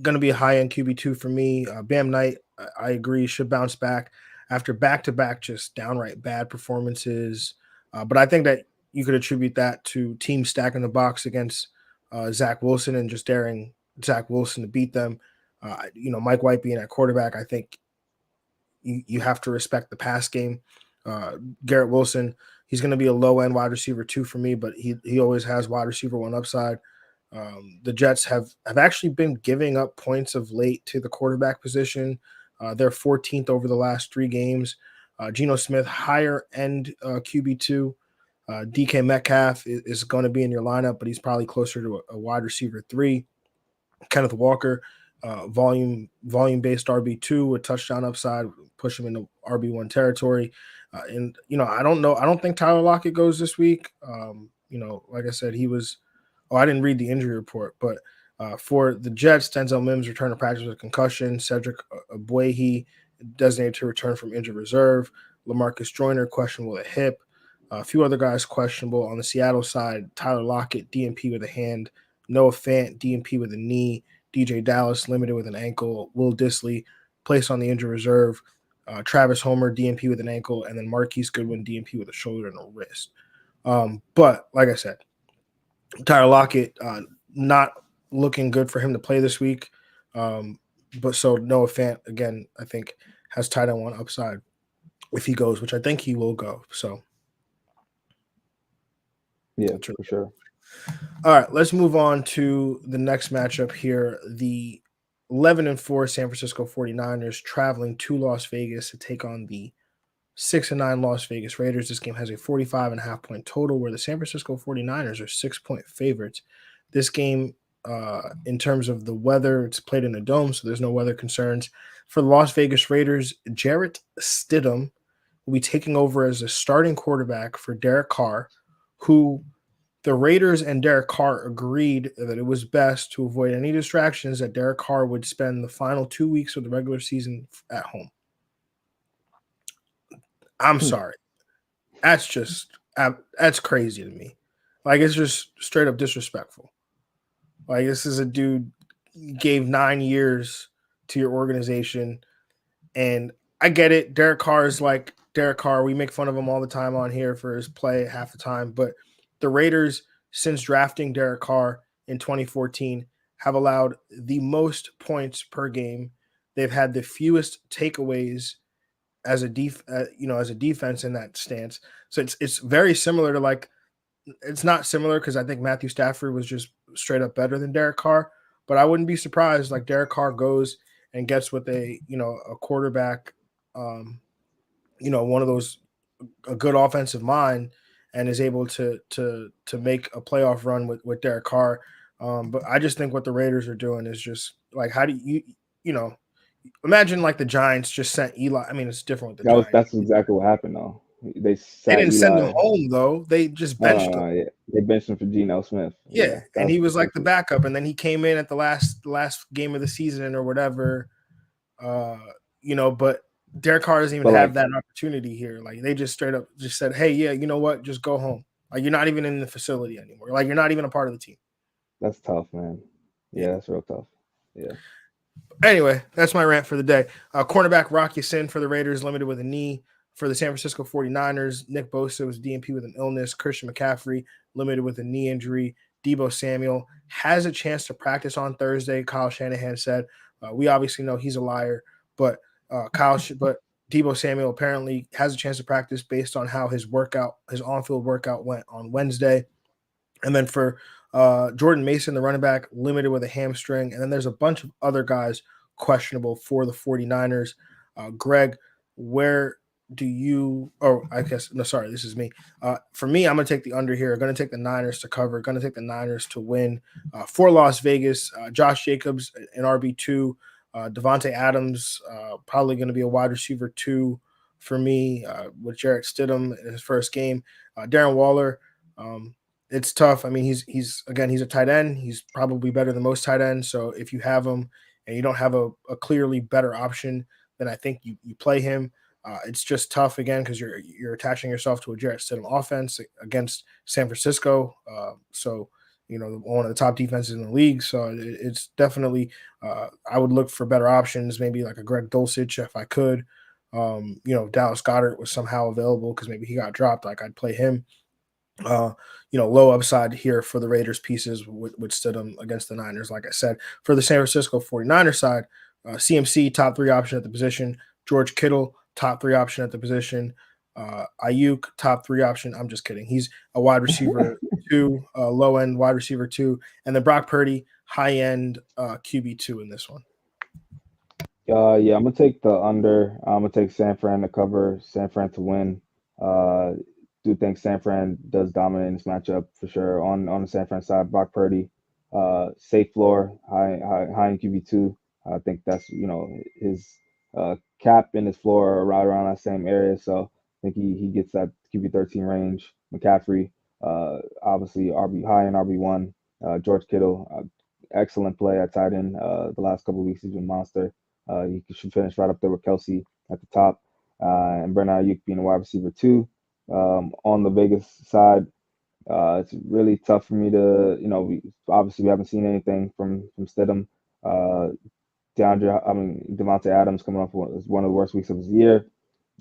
going to be a high-end QB2 for me. Bam Knight, I agree, should bounce back after back-to-back just downright bad performances. But I think that you could attribute that to teams stacking the box against Zach Wilson and just daring Zach Wilson to beat them. Mike White being at quarterback, I think you have to respect the pass game. Garrett Wilson, he's going to be a low-end wide receiver 2 for me, but he always has wide receiver 1 upside. The Jets have actually been giving up points of late to the quarterback position. They're 14th over the last 3 games. Geno Smith, higher end QB2. DK Metcalf is going to be in your lineup, but he's probably closer to a wide receiver 3. Kenneth Walker, volume-based RB2 with touchdown upside, push him into RB1 territory. And I don't know. I don't think Tyler Lockett goes this week. Like I said, he was. Oh, I didn't read the injury report, but for the Jets, Denzel Mims returned to practice with a concussion. Cedric Abuehi designated to return from injured reserve. LaMarcus Joyner questionable with a hip. A few other guys questionable on the Seattle side. Tyler Lockett, DNP with a hand. Noah Fant, DNP with a knee. DJ Dallas, limited with an ankle. Will Dissly, placed on the injured reserve. Travis Homer, DNP with an ankle. And then Marquise Goodwin, DNP with a shoulder and a wrist. But like I said, Tyler Lockett, not looking good for him to play this week. But so Noah Fant, again, I think has tight end 1 upside if he goes, which I think he will go. So, yeah, for sure. All right, let's move on to the next matchup here. The 11-4 San Francisco 49ers traveling to Las Vegas to take on the 6-9 Las Vegas Raiders. This game has a 45.5 point total where the San Francisco 49ers are 6-point favorites. This game, in terms of the weather, it's played in a dome, so there's no weather concerns. For the Las Vegas Raiders, Jarrett Stidham will be taking over as a starting quarterback for Derek Carr, who the Raiders and Derek Carr agreed that it was best to avoid any distractions that Derek Carr would spend the final 2 weeks of the regular season at home. I'm sorry. That's crazy to me. Like, it's just straight up disrespectful. Like, this is a dude gave 9 years to your organization. And I get it. Derek Carr is like Derek Carr. We make fun of him all the time on here for his play half the time. But the Raiders, since drafting Derek Carr in 2014, have allowed the most points per game. They've had the fewest takeaways as a defense in that stance. So it's very similar to, like, it's not similar because I think Matthew Stafford was just straight up better than Derek Carr, but I wouldn't be surprised like Derek Carr goes and gets with a quarterback, one of those, a good offensive mind, and is able to make a playoff run with Derek Carr. But I just think what the Raiders are doing is just like, how do you imagine like the Giants just sent Eli. I mean, it's different with the Giants. That's exactly what happened though. They didn't send him home though. They just benched him. Yeah. They benched him for Geno Smith. Yeah, and he was like the backup, and then he came in at the last game of the season or whatever. But Derek Carr doesn't even have that opportunity here. Like, they just straight up just said, "Hey, yeah, you know what? Just go home. Like, you're not even in the facility anymore. Like, you're not even a part of the team." That's tough, man. Yeah, that's real tough. Yeah. Anyway, that's my rant for the day. Cornerback Rock Ya-Sin for the Raiders, limited with a knee. For the San Francisco 49ers, Nick Bosa was DNP with an illness. Christian McCaffrey, limited with a knee injury. Debo Samuel has a chance to practice on Thursday, Kyle Shanahan said. We obviously know he's a liar, but Debo Samuel apparently has a chance to practice based on how his on-field workout went on Wednesday. And then for Jordan Mason, the running back, limited with a hamstring. And then there's a bunch of other guys questionable for the 49ers. Greg, where do you – this is me. For me, I'm going to take the under here. I'm going to take the Niners to cover. Going to take the Niners to win. For Las Vegas, Josh Jacobs, an RB2. Devontae Adams, probably going to be a wide receiver 2 for me with Jarrett Stidham in his first game. Darren Waller, it's tough. I mean, he's a tight end. He's probably better than most tight ends. So if you have him and you don't have a clearly better option, then I think you play him. It's just tough again because you're attaching yourself to a Jarrett Stidham offense against San Francisco. One of the top defenses in the league. So it's definitely I would look for better options, maybe like a Greg Dulcich if I could. Dallas Goedert was somehow available because maybe he got dropped. Like, I'd play him. Low upside here for the Raiders pieces with Stidham against the Niners. Like I said, for the San Francisco 49ers side, CMC, top 3 option at the position. George Kittle, top 3 option at the position. Ayuk, top 3 option. I'm just kidding. He's a wide receiver 2, low end wide receiver 2. And then Brock Purdy, high end QB2 in this one. I'm going to take the under. I'm going to take San Fran to cover, San Fran to win. Do think San Fran does dominate in this matchup for sure. On the San Fran side, Brock Purdy, safe floor, high in QB2. I think that's his cap and his floor are right around that same area. So I think he gets that QB 13 range. McCaffrey, obviously RB high in RB1. George Kittle, excellent play at tight end. The last couple of weeks he's been monster. He should finish right up there with Kelsey at the top, and Brandon Ayuk being a wide receiver 2. On the Vegas side, it's really tough for me to, we haven't seen anything from Stidham. Uh, Devontae Adams coming off one of the worst weeks of his year.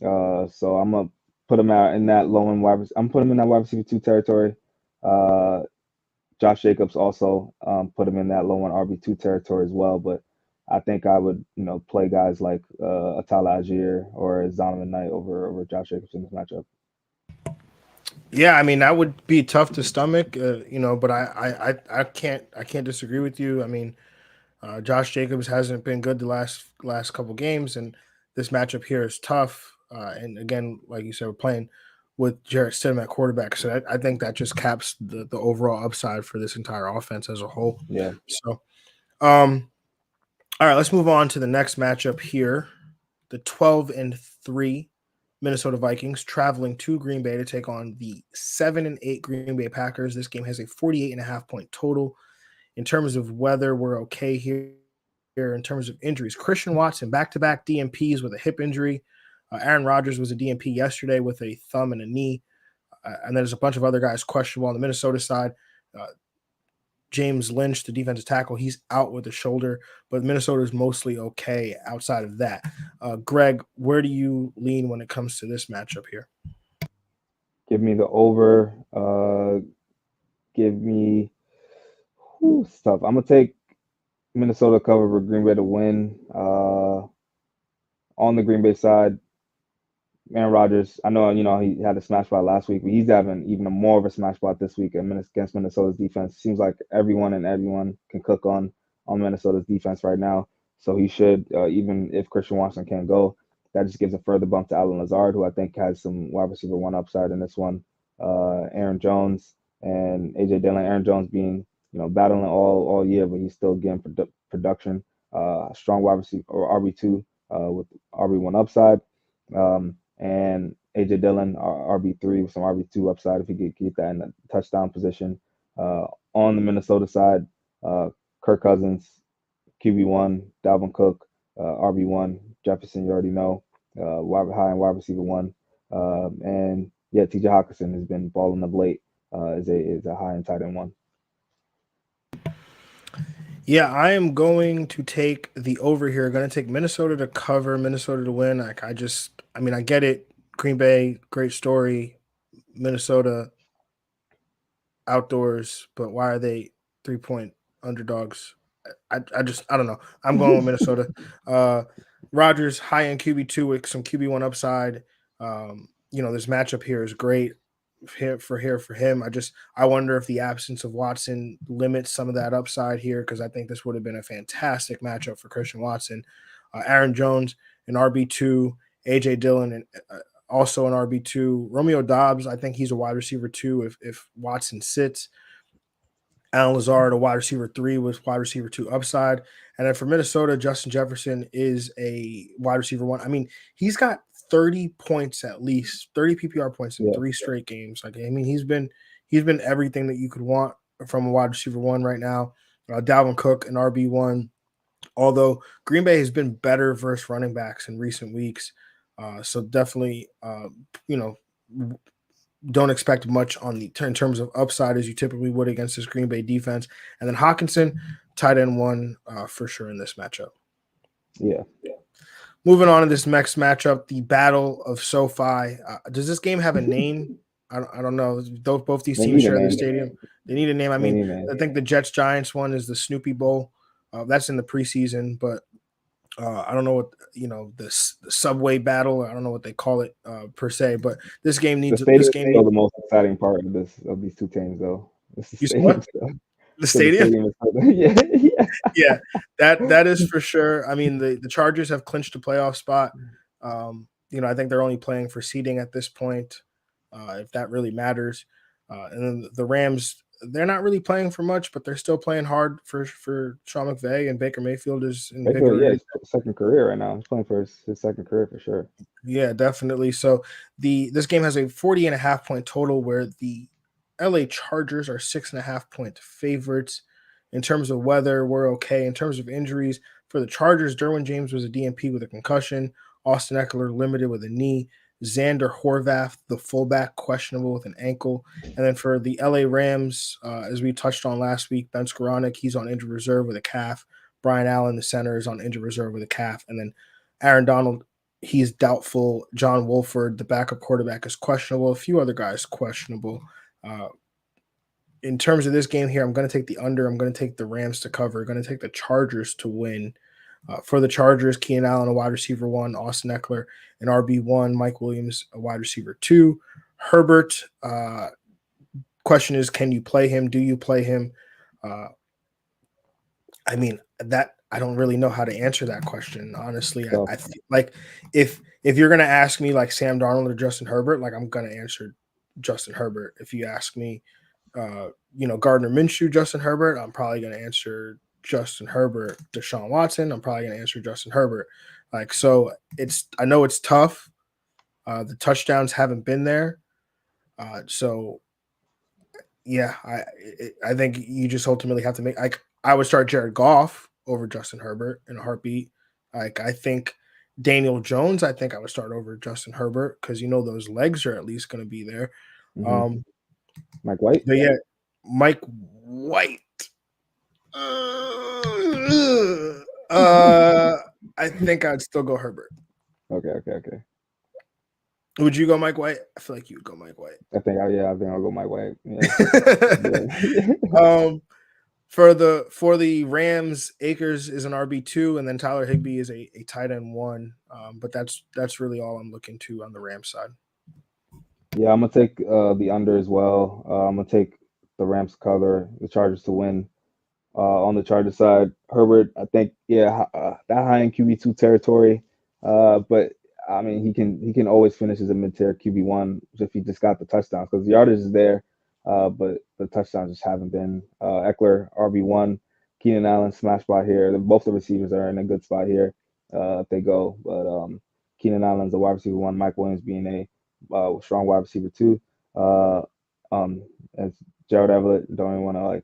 So I'm gonna put him out in that low end wide. I'm putting him in that wide receiver 2 territory. Uh, Josh Jacobs also put him in that low end RB2 territory as well. But I think I would, play guys like Atala Algier or Zonovan Knight over Josh Jacobs in this matchup. Yeah, I mean that would be tough to stomach, but I can't disagree with you. I mean, Josh Jacobs hasn't been good the last couple games, and this matchup here is tough. And again, like you said, we're playing with Jarrett Stidham at quarterback, so I think that just caps the overall upside for this entire offense as a whole. Yeah. So, all right, let's move on to the next matchup here. The 12-3 Minnesota Vikings traveling to Green Bay to take on the 7-8 Green Bay Packers. This game has a 48.5-point total. In terms of weather, we're okay here. In terms of injuries, Christian Watson back-to-back DNPs with a hip injury. Aaron Rodgers was a DNP yesterday with a thumb and a knee. And there's a bunch of other guys questionable on the Minnesota side. James Lynch, the defensive tackle, he's out with a shoulder, but Minnesota is mostly okay outside of that. Greg, where do you lean when it comes to this matchup here? Give me the over. Give me stuff. I'm gonna take Minnesota cover for Green Bay to win. On the Green Bay side, Aaron Rodgers, I know, he had a smash spot last week, but he's having even more of a smash spot this week against Minnesota's defense. Seems like everyone can cook on Minnesota's defense right now. So he should, even if Christian Watson can't go, that just gives a further bump to Allen Lazard, who I think has some wide receiver 1 upside in this one. Aaron Jones and AJ Dillon. Aaron Jones being, battling all year, but he's still getting production. Strong wide receiver or RB2 with RB1 upside. And AJ Dillon, RB3 with some RB2 upside if he could keep that in the touchdown position. On the Minnesota side, Kirk Cousins, QB1, Dalvin Cook, RB1, Jefferson, you already know, high in wide receiver 1. And yeah, TJ Hawkinson has been balling up late, is a high and tight end 1. Yeah, I am going to take the over here. Going to take Minnesota to cover, Minnesota to win. I get it. Green Bay, great story. Minnesota outdoors, but why are they 3-point underdogs? I don't know. I'm going with Minnesota. Rodgers, high end QB2 with some QB1 upside. This matchup here is great for him. I wonder if the absence of Watson limits some of that upside here, because I think this would have been a fantastic matchup for Christian Watson. Aaron Jones, an RB2, AJ Dillon, and also an RB2. Romeo Doubs, I think he's a wide receiver 2 if Watson sits. Allen Lazard, a wide receiver 3 with wide receiver 2 upside. And then for Minnesota, Justin Jefferson is a wide receiver 1. I mean, he's got 30 points, at least 30 PPR points in 3 straight games. He's been everything that you could want from a wide receiver 1 right now. Dalvin Cook, an RB1. Although Green Bay has been better versus running backs in recent weeks. So definitely, don't expect much in terms of upside as you typically would against this Green Bay defense. And then Hawkinson, tight end 1 for sure in this matchup. Yeah. Moving on to this next matchup, the Battle of SoFi. Does this game have a name? I don't know. Both these teams share the stadium. They need a name. I think the Jets-Giants one is the Snoopy Bowl. That's in the preseason, but I don't know what the subway battle. I don't know what they call it per se, but this game needs. The most exciting part of these two teams, though. The stadium. Yeah. That is for sure. I mean, the Chargers have clinched a playoff spot. I think they're only playing for seeding at this point, if that really matters. And then the Rams they're not really playing for much, but they're still playing hard for Sean McVay, and Baker Mayfield is Baker, yeah, invigorated. his second career right now. He's playing for his second career for sure. Yeah, definitely. So this game has a 40.5 point total where the LA Chargers are 6.5 point favorites. In terms of weather, we're okay. In terms of injuries, for the Chargers, Derwin James was a DNP with a concussion. Austin Eckler limited with a knee. Xander Horvath, the fullback, questionable with an ankle. And then for the LA Rams, as we touched on last week, Ben Skoranek, he's on injured reserve with a calf. Brian Allen, the center, is on injured reserve with a calf. And then Aaron Donald, he's doubtful. John Wolford, the backup quarterback, is questionable. A few other guys questionable. In terms of this game here, I'm going to take the under. I'm going to take the Rams to cover. I'm going to take the Chargers to win. For the Chargers, Keenan Allen, a wide receiver 1, Austin Eckler, an RB1, Mike Williams, a wide receiver 2. Herbert, question is, can you play him? Do you play him? I mean, that I don't really know how to answer that question, honestly. So I feel like if you're going to ask me like Sam Darnold or Justin Herbert, like I'm going to answer Justin Herbert. If you ask me, Gardner Minshew, Justin Herbert, I'm probably going to answer Justin Herbert. Deshaun Watson, I'm probably going to answer Justin Herbert. So I know it's tough. The touchdowns haven't been there. So yeah, I think you just ultimately have to make, I would start Jared Goff over Justin Herbert in a heartbeat. I think Daniel Jones, I think I would start over Justin Herbert because those legs are at least going to be there. mm-hmm. Mike White. But yeah, Mike White. I think I'd still go Herbert. Okay. Would you go Mike White? I feel like you would go Mike White. I think I'll go Mike White. Yeah. For the Rams, Akers is an RB2, and then Tyler Higbee is a tight end 1. But that's really all I'm looking to on the Rams side. Yeah, I'm gonna take the under as well. I'm gonna take the Rams cover, the Chargers to win. On the Chargers side, Herbert, I think, that high in QB2 territory. But I mean, he can always finish as a mid-tier QB1 if he just got the touchdowns because the yardage is there, but the touchdowns just haven't been. Eckler RB1, Keenan Allen smash spot here. Both the receivers are in a good spot here if they go. But Keenan Allen's a wide receiver 1, Mike Williams being a strong wide receiver 2. As Gerald Everett, don't even want to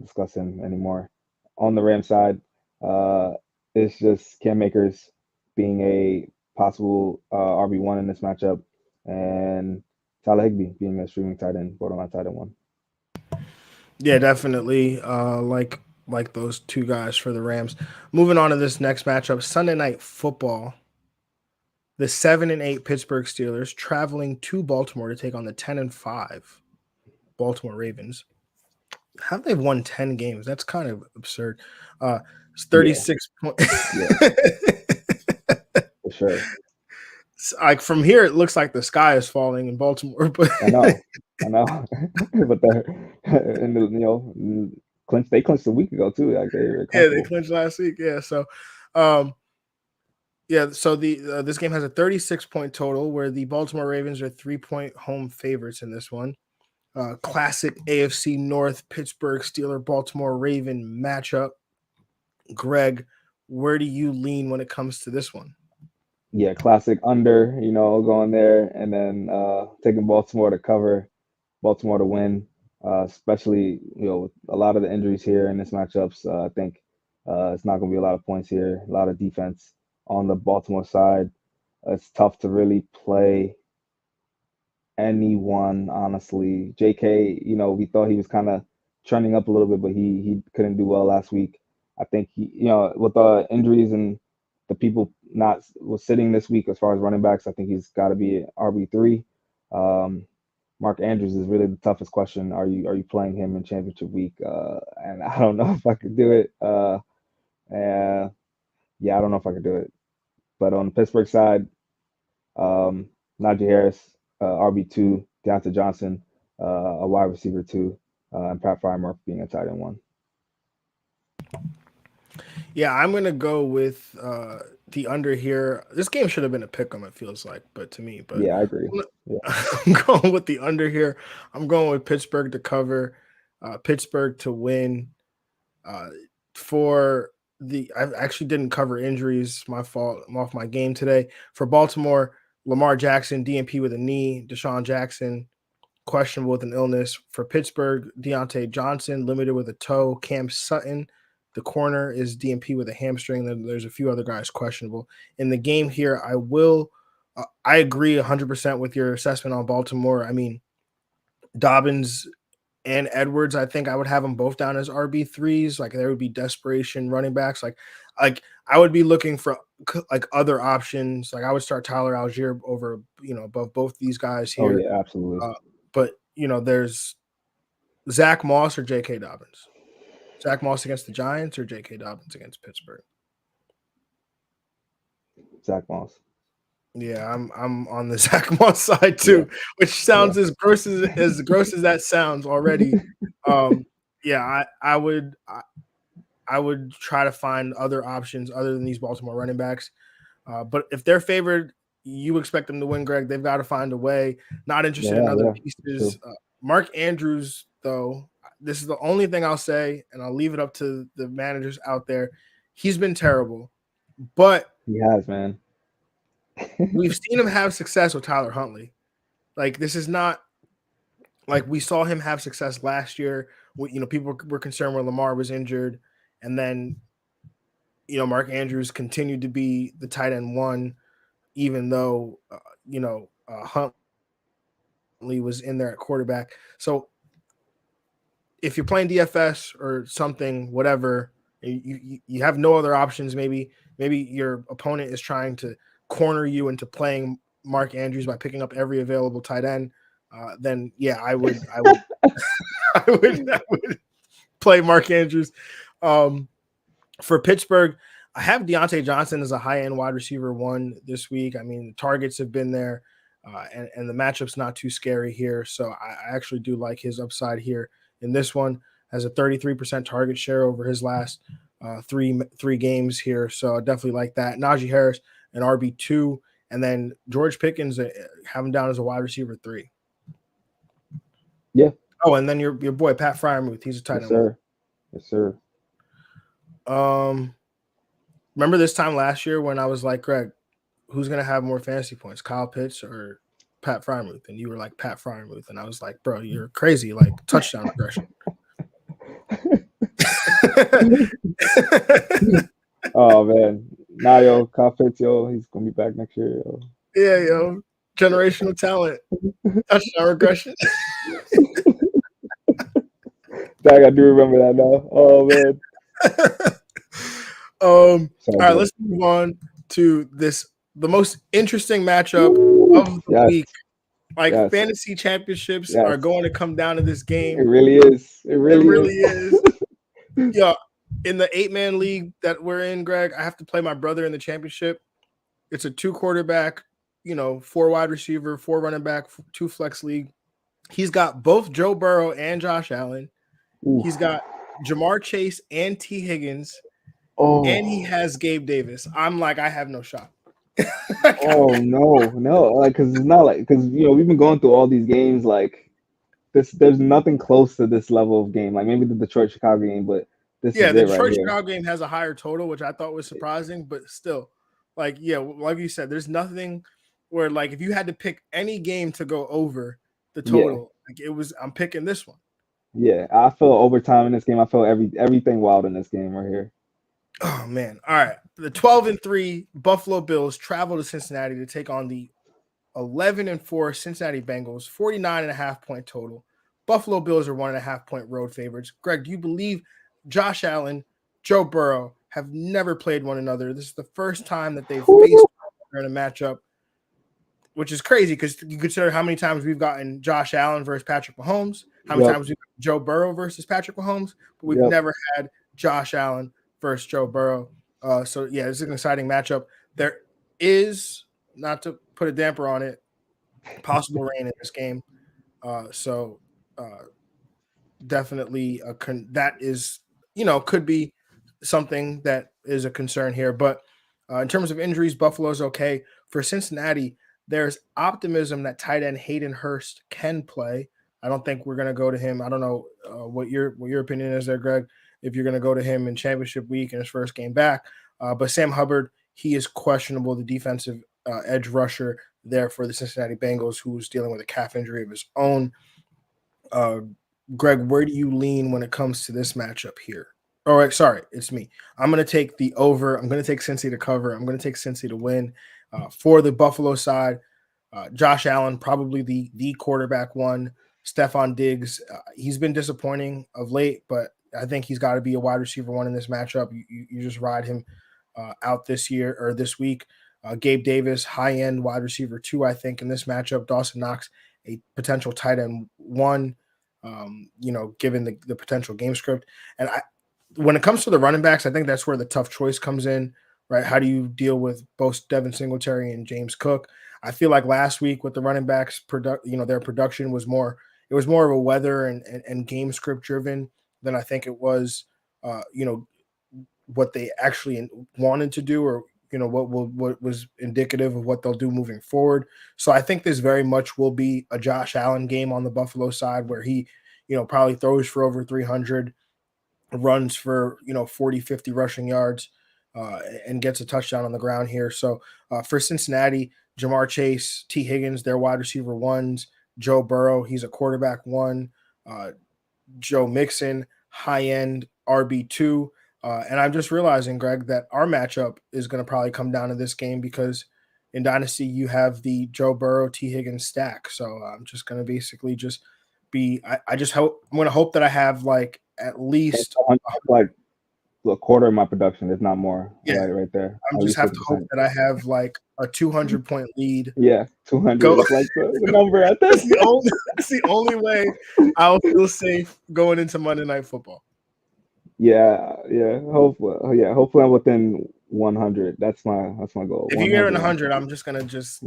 discuss him anymore. On the Rams side, it's just Cam Akers being a possible RB1 in this matchup, and Tyler Higbee being a streaming tight end, borderline tight end 1. Yeah, definitely. Like those two guys for the Rams. Moving on to this next matchup, Sunday Night Football. The 7-8 Pittsburgh Steelers traveling to Baltimore to take on the 10-5 Baltimore Ravens. How they've won 10 games? That's kind of absurd. It's 36 points. For sure. Like from here, it looks like the sky is falling in Baltimore. But I know. But they clinched a week ago too. Like they clinched last week. Yeah. So, So this game has a 36-point total, where the Baltimore Ravens are 3-point home favorites in this one. Classic AFC North Pittsburgh Steeler Baltimore Raven matchup. Greg, where do you lean when it comes to this one? Yeah, classic under, going there and then taking Baltimore to cover, Baltimore to win, especially, with a lot of the injuries here in this matchups. I think it's not going to be a lot of points here, a lot of defense on the Baltimore side. It's tough to really play anyone, honestly. JK, we thought he was kind of trending up a little bit, but he couldn't do well last week. I think with the injuries and the people was sitting this week as far as running backs, I think he's got to be RB3. Mark Andrews is really the toughest question. Are you playing him in championship week? And I don't know if I could do it. I don't know if I could do it. But on the Pittsburgh side, Najee Harris, RB2, Deontay Johnson, a wide receiver 2, and Pat Frymore being a tight end 1. Yeah, I'm going to go with the under here. This game should have been a pick 'em, it feels like, but to me. But yeah, I agree. I'm going with the under here. I'm going with Pittsburgh to cover. Pittsburgh to win. I actually didn't cover injuries. My fault. I'm off my game today. For Baltimore, Lamar Jackson, DNP with a knee. Deshaun Jackson, questionable with an illness. For Pittsburgh, Deontay Johnson, limited with a toe. Cam Sutton, the corner, is DNP with a hamstring. Then there's a few other guys questionable. In the game here, I agree 100% with your assessment on Baltimore. I mean, Dobbins and Edwards, I think I would have them both down as RB3s. Like there would be desperation running backs. Like I would be looking for like other options. Like I would start Tyler Algier over, above both these guys here. Oh yeah, absolutely. But there's Zach Moss or J.K. Dobbins. Zach Moss against the Giants or J.K. Dobbins against Pittsburgh. Zach Moss. Yeah, I'm on the Zach Moss side too, which sounds as gross as that sounds already. I would try to find other options other than these Baltimore running backs. But if they're favored, you expect them to win, Greg. They've got to find a way. Not interested in other pieces. Mark Andrews, though, this is the only thing I'll say, and I'll leave it up to the managers out there. He's been terrible, but he has, man. We've seen him have success with Tyler Huntley. Like this is not like we saw him have success last year. People were concerned when Lamar was injured, and then Mark Andrews continued to be the tight end one, even though Huntley was in there at quarterback. So if you're playing DFS or something, whatever, you have no other options. Maybe your opponent is trying to corner you into playing Mark Andrews by picking up every available tight end. Then I would I would play Mark Andrews. For Pittsburgh, I have Deontay Johnson as a high-end wide receiver one this week. I mean, the targets have been there, and the matchup's not too scary here. So I actually do like his upside here in this one. Has a 33% target share over his last three games here. So I definitely like that. Najee Harris, an RB2, and then George Pickens, have him down as a wide receiver 3. Yeah. Oh, and then your boy Pat Freiermuth, he's a tight end. Yes, sir. Remember this time last year when I was like, Greg, who's gonna have more fantasy points, Kyle Pitts or Pat Freiermuth? And you were like Pat Freiermuth, and I was like, bro, you're crazy, like touchdown regression. Oh man. Nah, Kyle Pitts, he's gonna be back next year, yo. Yeah, generational talent. Touchdown regression. Dang, I do remember that now. Oh man. All right, let's move on to the most interesting matchup of the week. Fantasy championships are going to come down to this game. It really is. It really is. Yeah. In the 8-man league that we're in, Greg, I have to play my brother in the championship. It's a 2 quarterback, 4 wide receiver, 4 running back, 2 flex league. He's got both Joe Burrow and Josh Allen. Ooh. He's got Jamar Chase and T. Higgins. Oh. And he has Gabe Davis. I'm like, I have no shot. Oh no. Like, cause it's not like, cause we've been going through all these games. Like there's nothing close to this level of game. Like maybe the Detroit Chicago game, but the Detroit Chicago game has a higher total, which I thought was surprising, but still, like you said, there's nothing where like if you had to pick any game to go over the total, I'm picking this one. Yeah, I feel overtime in this game. I feel everything wild in this game right here. Oh man! All right, the 12-3 Buffalo Bills travel to Cincinnati to take on the 11-4 Cincinnati Bengals. 49.5 point total. Buffalo Bills are 1.5 point road favorites. Greg, do you believe Josh Allen, Joe Burrow have never played one another? This is the first time that they've faced in a matchup, which is crazy because you consider how many times we've gotten Josh Allen versus Patrick Mahomes, how many times we've got Joe Burrow versus Patrick Mahomes, but we've never had Josh Allen versus Joe Burrow. So this is an exciting matchup. There is, not to put a damper on it, possible rain in this game. Definitely that is, could be something that is a concern here. But in terms of injuries, Buffalo's okay. For Cincinnati, there's optimism that tight end Hayden Hurst can play. I don't think we're going to go to him. I don't know what your opinion is there, Greg, if you're going to go to him in championship week in his first game back. But Sam Hubbard, he is questionable, the defensive edge rusher there for the Cincinnati Bengals, who's dealing with a calf injury of his own. Greg, where do you lean when it comes to this matchup here? All right, sorry, it's me. I'm going to take the over. I'm going to take Cincy to cover. I'm going to take Cincy to win. For the Buffalo side, Josh Allen, probably the quarterback one. Stephon Diggs, he's been disappointing of late, but I think he's got to be a wide receiver one in this matchup. You just ride him out this year or this week. Gabe Davis, high-end wide receiver two, I think, in this matchup. Dawson Knox, a potential tight end one, given the potential game script. And when it comes to the running backs, I think that's where the tough choice comes in, right? How do you deal with both Devin Singletary and James Cook? I feel like last week with the running backs, their production was more of a weather and game script driven than I think it was, what they actually wanted to do, or what was indicative of what they'll do moving forward. So I think this very much will be a Josh Allen game on the Buffalo side, where he, probably throws for over 300, runs for 40, 50 rushing yards, and gets a touchdown on the ground here. So for Cincinnati, Jamar Chase, T. Higgins, their wide receiver ones. Joe Burrow, he's a quarterback one. Joe Mixon, high end RB2. And I'm just realizing, Greg, that our matchup is going to probably come down to this game, because in Dynasty you have the Joe Burrow, T. Higgins stack. So I'm just going to basically just be. I'm going to hope that I have like at least like a quarter of my production, if not more. Yeah, right there. I'm just have 50%. To hope that I have like a 200-point lead. Yeah, 200 is like the number at this. That's the only way I'll feel safe going into Monday Night Football. Yeah. Hopefully I'm within 100. That's my goal. If you get in 100, I'm just gonna just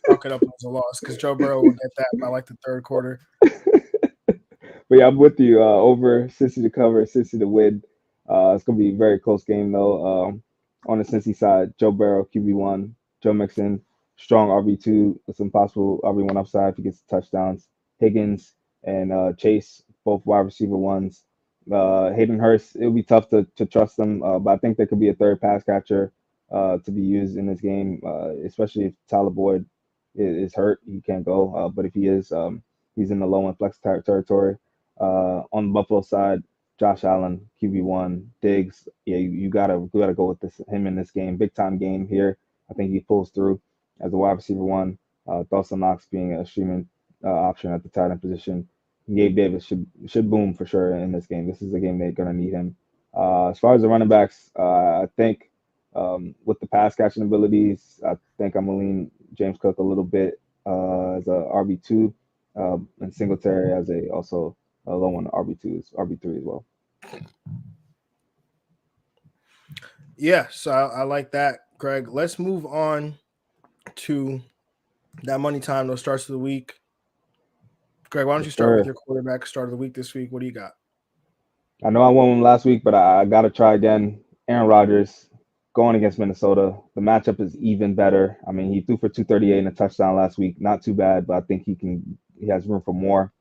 chalk it up as a loss, because Joe Burrow will get that by like the third quarter. But yeah, I'm with you. Over Cincy to cover, Cincy to win. It's gonna be a very close game though. On the Cincy side, Joe Burrow QB1, Joe Mixon strong RB2 with some possible RB1 upside if he gets touchdowns. Higgins and Chase, both wide receiver ones. Hayden Hurst, it'll be tough to trust them, but I think there could be a third pass catcher to be used in this game, especially if Tyler Boyd is hurt. He can't go, but if he is, he's in the low and flex territory. On the Buffalo side, Josh Allen, QB1, Diggs. Yeah, you gotta go with him in this game. Big time game here. I think he pulls through as a wide receiver one. Dawson Knox being a streaming option at the tight end position. Gabe Davis should boom for sure in this game. This is a game they're gonna need him. As far as the running backs, I think with the pass catching abilities, I think I'm gonna lean James Cook a little bit as a RB2, and Singletary as also a low one RB3 as well. Yeah, so I like that, Greg. Let's move on to that money time, those starts of the week. Greg, why don't you start with your quarterback start of the week this week? What do you got? I know I won one last week, but I got to try again. Aaron Rodgers going against Minnesota. The matchup is even better. I mean, he threw for 238 and a touchdown last week. Not too bad, but I think he has room for more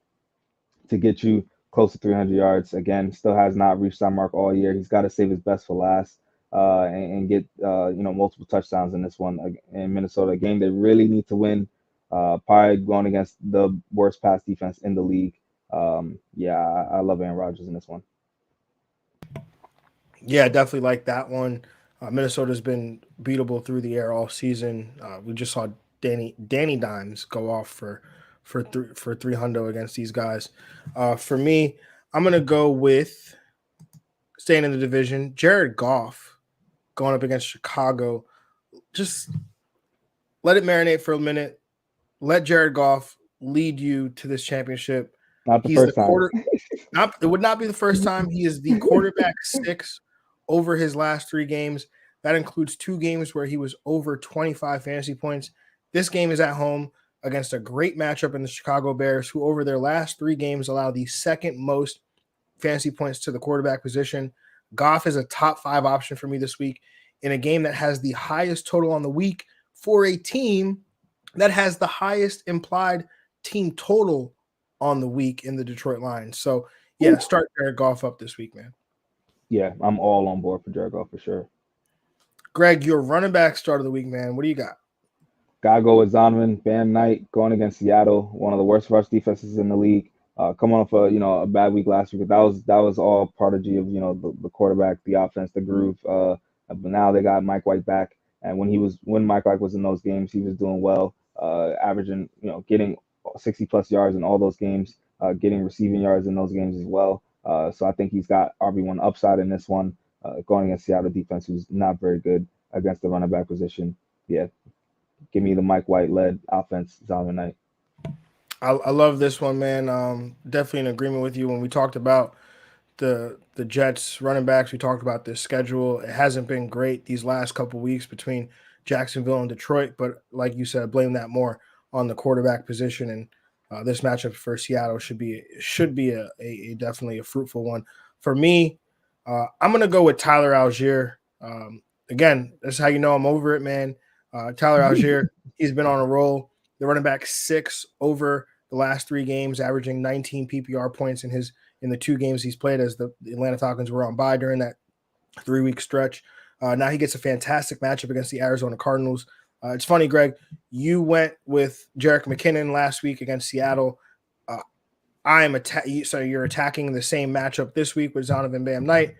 to get you close to 300 yards. Again, still has not reached that mark all year. He's got to save his best for last and get multiple touchdowns in this one in Minnesota, a game they really need to win. Probably going against the worst pass defense in the league. I love Aaron Rodgers in this one. Yeah, definitely like that one. Minnesota's been beatable through the air all season. We just saw Danny Dimes go off for 300 against these guys. For me, I'm gonna go with staying in the division. Jared Goff going up against Chicago. Just let it marinate for a minute. Let Jared Goff lead you to this championship. Not the first time. It would not be the first time. He is the quarterback 6 over his last 3 games. That includes 2 games where he was over 25 fantasy points. This game is at home against a great matchup in the Chicago Bears, who over their last 3 games allow the second most fantasy points to the quarterback position. Goff is a top 5 option for me this week in a game that has the highest total on the week for a team that has the highest implied team total on the week in the Detroit Lions. So, yeah, start Jared Goff up this week, man. Yeah, I'm all on board for Jared Goff for sure. Greg, your running back start of the week, man. What do you got? Gotta go with Zonovan Bam Knight going against Seattle, one of the worst rush defenses in the league. Coming off a bad week last week. That was all prodigy of the quarterback, the offense, the groove. But now they got Mike White back, and when Mike White was in those games, he was doing well, averaging getting 60 plus yards in all those games, getting receiving yards in those games as well. So I think he's got RB1 upside in this one, going against Seattle defense, who's not very good against the running back position. Yeah, give me the Mike White led offense, Zonovan Knight. I love this one, man. Definitely in agreement with you when we talked about the Jets running backs. We talked about their schedule. It hasn't been great these last couple weeks between Jacksonville and Detroit, but like you said, blame that more on the quarterback position. And this matchup for Seattle should be a definitely a fruitful one for me. I'm gonna go with Tyler Algier. Again, that's how you know I'm over it, man. Tyler Algier, he's been on a roll. The running back 6 over the last 3 games, averaging 19 PPR points in the 2 games he's played as the Atlanta Falcons were on bye during that 3-week stretch. Now he gets a fantastic matchup against the Arizona Cardinals. It's funny, Greg, you went with Jerick McKinnon last week against Seattle. So you're attacking the same matchup this week with Zonovan Bam Knight.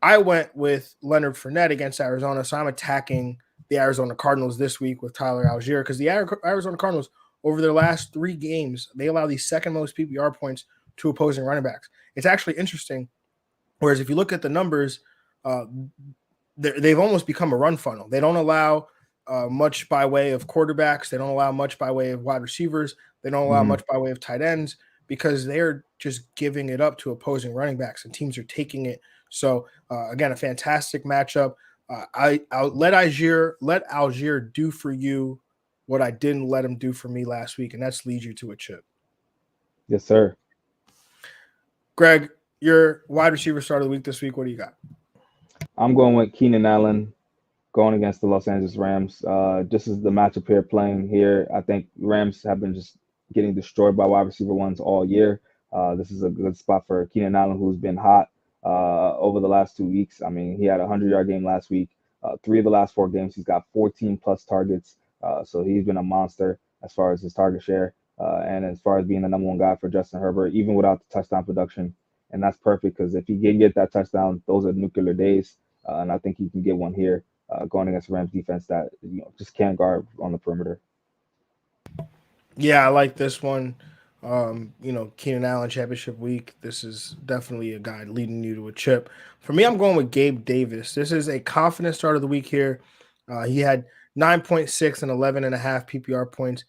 I went with Leonard Fournette against Arizona, so I'm attacking the Arizona Cardinals this week with Tyler Algier because the Arizona Cardinals, over their last 3 games, they allow the second most PPR points to opposing running backs. It's actually interesting. Whereas if you look at the numbers, they've almost become a run funnel. They don't allow much by way of quarterbacks. They don't allow much by way of wide receivers. They don't allow much by way of tight ends because they're just giving it up to opposing running backs and teams are taking it. So again, a fantastic matchup. I'll let Algier do for you what I didn't let him do for me last week, and that's lead you to a chip. Yes, sir. Greg, your wide receiver start of the week this week. What do you got? I'm going with Keenan Allen going against the Los Angeles Rams. Just as the matchup here playing here, I think Rams have been just getting destroyed by wide receiver ones all year. This is a good spot for Keenan Allen, who's been hot over the last 2 weeks. I mean, he had a 100-yard game last week. 3 of the last 4 games, he's got 14 plus targets. So he's been a monster as far as his target share and as far as being the number 1 guy for Justin Herbert, even without the touchdown production. And that's perfect because if he can get that touchdown, those are nuclear days. And I think he can get one here going against Rams defense that just can't guard on the perimeter. Yeah, I like this one. Keenan Allen championship week. This is definitely a guy leading you to a chip. For me, I'm going with Gabe Davis. This is a confident start of the week here. He had 9.6 and 11.5 PPR points,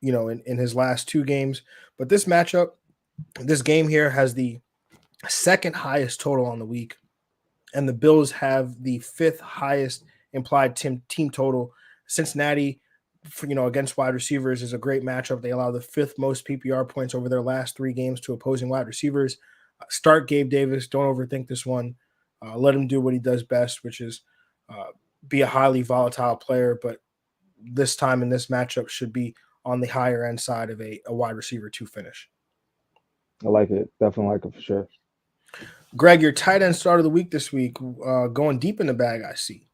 in his last 2 games. But this game here has the second highest total on the week, and the Bills have the 5th highest implied team total. Cincinnati, against wide receivers is a great matchup. They allow the 5th most PPR points over their last 3 games to opposing wide receivers. Start Gabe Davis. Don't overthink this one. Let him do what he does best, which is be a highly volatile player. But this time in this matchup should be on the higher end side of a wide receiver 2 finish. I like it. Definitely like it for sure. Greg, your tight end start of the week this week, going deep in the bag, I see.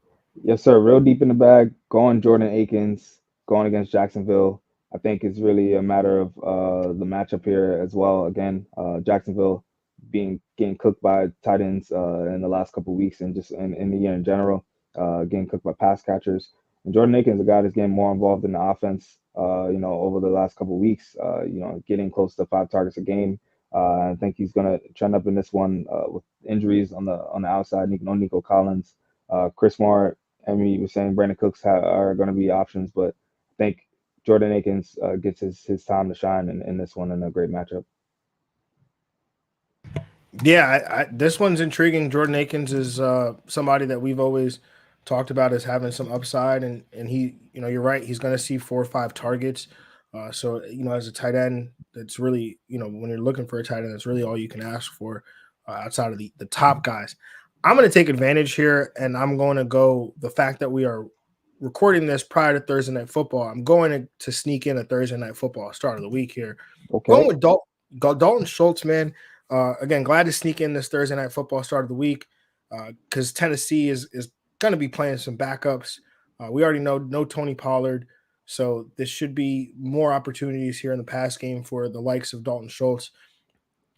Yes, sir. Real deep in the bag. Going Jordan Akins, going against Jacksonville. I think it's really a matter of the matchup here as well. Again, Jacksonville getting cooked by tight ends in the last couple of weeks and just in the year in general, getting cooked by pass catchers. And Jordan Akins is a guy that's getting more involved in the offense, over the last couple of weeks, getting close to 5 targets a game. I think he's going to trend up in this one with injuries on the outside. Nico Collins, Chris Moore, and we were saying Brandon Cooks are going to be options, but I think Jordan Akins gets his time to shine in this one in a great matchup. Yeah, this one's intriguing. Jordan Akins is somebody that we've always talked about as having some upside, and he, you're right, he's going to see 4 or 5 targets. So as a tight end, that's really, when you're looking for a tight end, that's really all you can ask for outside of the top guys. I'm going to take advantage here, and I'm going to go the fact that we are recording this prior to Thursday Night Football. I'm going to sneak in a Thursday Night Football start of the week here. Okay. Going with Dalton Schultz, man. Again, glad to sneak in this Thursday Night Football start of the week because Tennessee is going to be playing some backups. We already know no Tony Pollard, so this should be more opportunities here in the pass game for the likes of Dalton Schultz.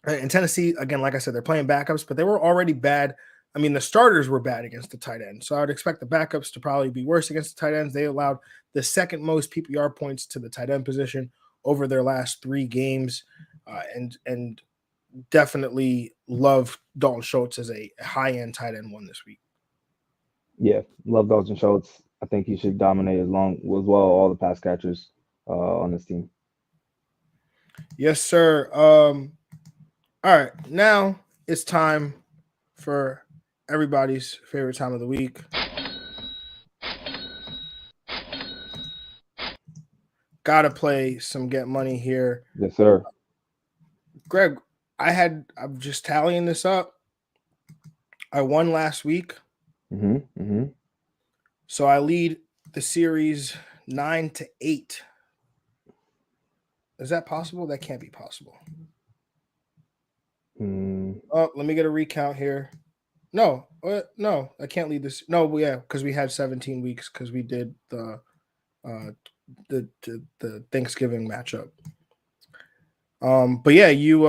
And Tennessee, again, like I said, they're playing backups, but they were already bad. I mean, the starters were bad against the tight end, so I would expect the backups to probably be worse against the tight ends. They allowed the second most PPR points to the tight end position over their last 3 games, and definitely love Dalton Schultz as a high-end tight end one this week. Yeah, love Dalton Schultz. I think he should dominate as well all the pass catchers on this team. Yes, sir. All right, now it's time for everybody's favorite time of the week. Gotta play some Get Money here. Yes, sir. Greg, I'm just tallying this up. I won last week. So I lead the series 9-8. Is that possible? That can't be possible. Oh, let me get a recount here. No, I can't lead this. No, yeah, because we had 17 weeks because we did the Thanksgiving matchup. But yeah, you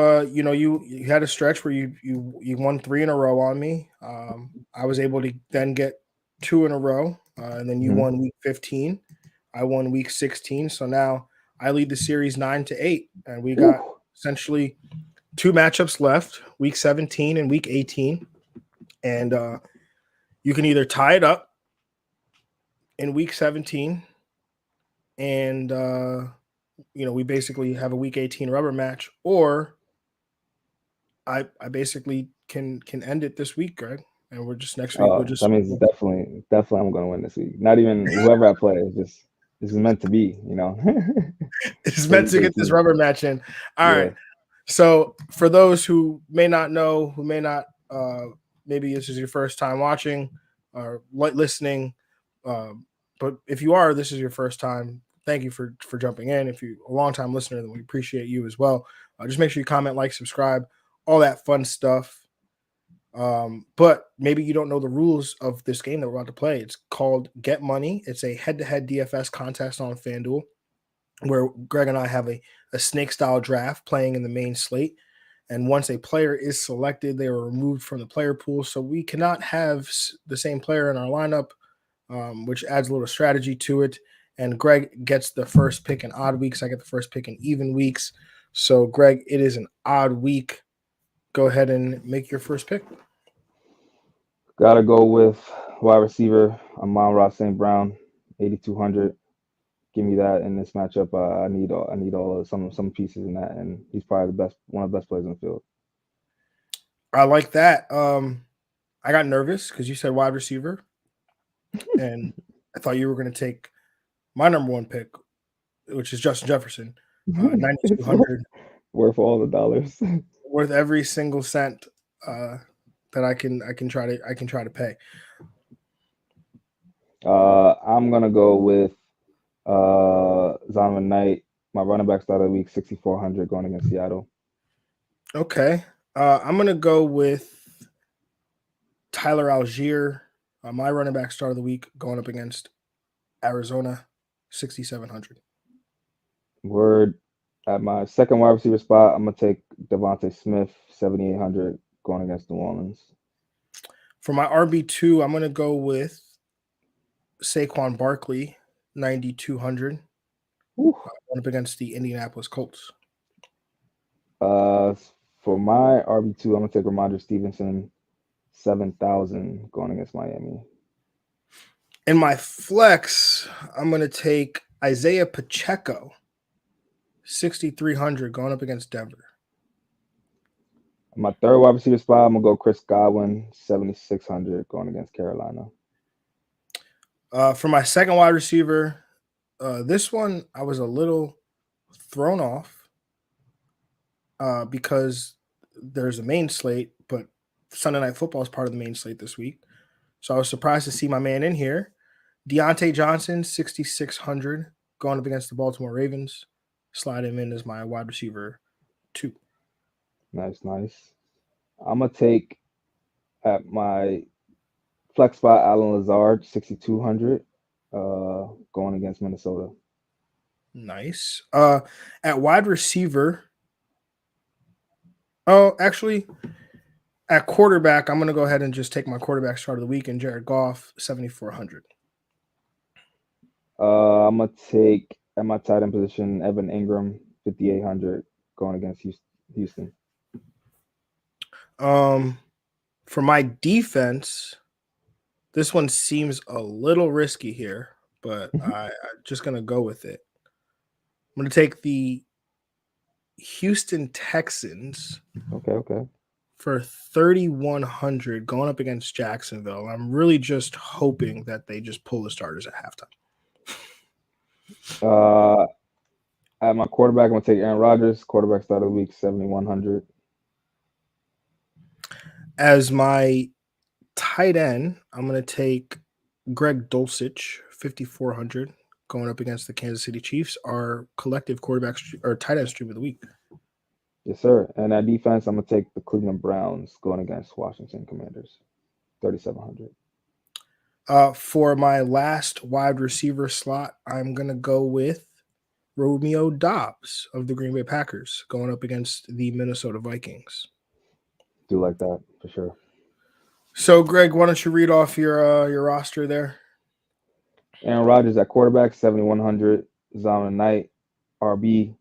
had a stretch where you won 3 in a row on me. I was able to then get 2 in a row, and then you won week 15. I won week 16. So now I lead the series 9-8, and we got essentially 2 matchups left, week 17 and week 18. And you can either tie it up in week 17 and we basically have a week 18 rubber match, or I basically can end it this week, Greg, and we're just next week. That means definitely I'm going to win this week. Not even whoever I play. It's just this is meant to be, It's meant to get this rubber match in. All right. So for those who may not know, who may not, maybe this is your first time watching or listening, but if you are, this is your first time. Thank you for jumping in. If you're a long-time listener, then we appreciate you as well. Just make sure you comment, like, subscribe, all that fun stuff. But maybe you don't know the rules of this game that we're about to play. It's called Get Money. It's a head-to-head DFS contest on FanDuel where Greg and I have a snake-style draft playing in the main slate. And once a player is selected, they are removed from the player pool. So we cannot have the same player in our lineup, which adds a little strategy to it. And Greg gets the first pick in odd weeks. I get the first pick in even weeks. So, Greg, it is an odd week. Go ahead and make your first pick. Got to go with wide receiver Amon-Ra St. Brown, 8,200. Give me that in this matchup. I need all of some pieces in that, and he's probably one of the best players on the field. I like that. I got nervous because you said wide receiver, and I thought you were going to take my number 1 pick, which is Justin Jefferson, 9,200. Worth all the dollars. Worth every single cent that I can try to pay. I'm gonna go with Zonovan Knight, my running back start of the week, 6,400 going against Seattle. Okay. I'm going to go with Tyler Algier, my running back start of the week, going up against Arizona, 6,700. Word. At my second wide receiver spot, I'm going to take Devontae Smith, 7,800 going against New Orleans. For my RB2, I'm going to go with Saquon Barkley, 9,200. Going up against the Indianapolis Colts. For my RB2, I'm going to take Ramondre Stevenson, 7,000 going against Miami. In my flex, I'm going to take Isaiah Pacheco, 6,300 going up against Denver. My third wide receiver spot, I'm going to go Chris Godwin, 7,600 going against Carolina. For my second wide receiver, this one I was a little thrown off because there's a main slate, but Sunday Night Football is part of the main slate this week. So I was surprised to see my man in here, Deontay Johnson, 6,600, going up against the Baltimore Ravens. Slide him in as my wide receiver 2. Nice. I'm gonna take at my flex spot Alan Lazard, 6,200, going against Minnesota. Nice. At wide receiver. Oh, actually, at quarterback, I'm going to go ahead and just take my quarterback start of the week and Jared Goff, 7,400. I'm gonna take at my tight end position Evan Ingram, 5,800, going against Houston. For my defense, this one seems a little risky here, but I'm just going to go with it. I'm going to take the Houston Texans. Okay. For 3,100 going up against Jacksonville. I'm really just hoping that they just pull the starters at halftime. At my quarterback, I'm gonna take Aaron Rodgers, quarterback start of the week, 7,100. As my tight end, I'm going to take Greg Dulcich, 5,400, going up against the Kansas City Chiefs, our collective quarterback or tight end stream of the week. Yes, sir. And at defense, I'm gonna take the Cleveland Browns going against Washington Commanders, 3,700. For my last wide receiver slot, I'm going to go with Romeo Doubs of the Green Bay Packers going up against the Minnesota Vikings. Do like that for sure. So, Greg, why don't you read off your roster there? Aaron Rodgers at quarterback, 7,100. Zion Knight, RB,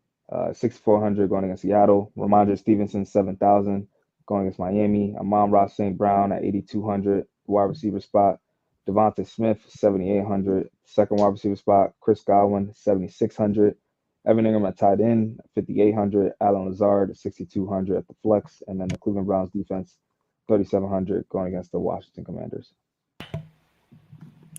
6,400 going against Seattle. Ramondre Stevenson, 7,000 going against Miami. Amon-Ra St. Brown at 8,200, wide receiver spot. Devonta Smith, 7,800, second wide receiver spot. Chris Godwin, 7,600. Evan Ingram at tight end, 5,800. Alan Lazard, 6,200 at the flex. And then the Cleveland Browns defense, 3,700 going against the Washington Commanders.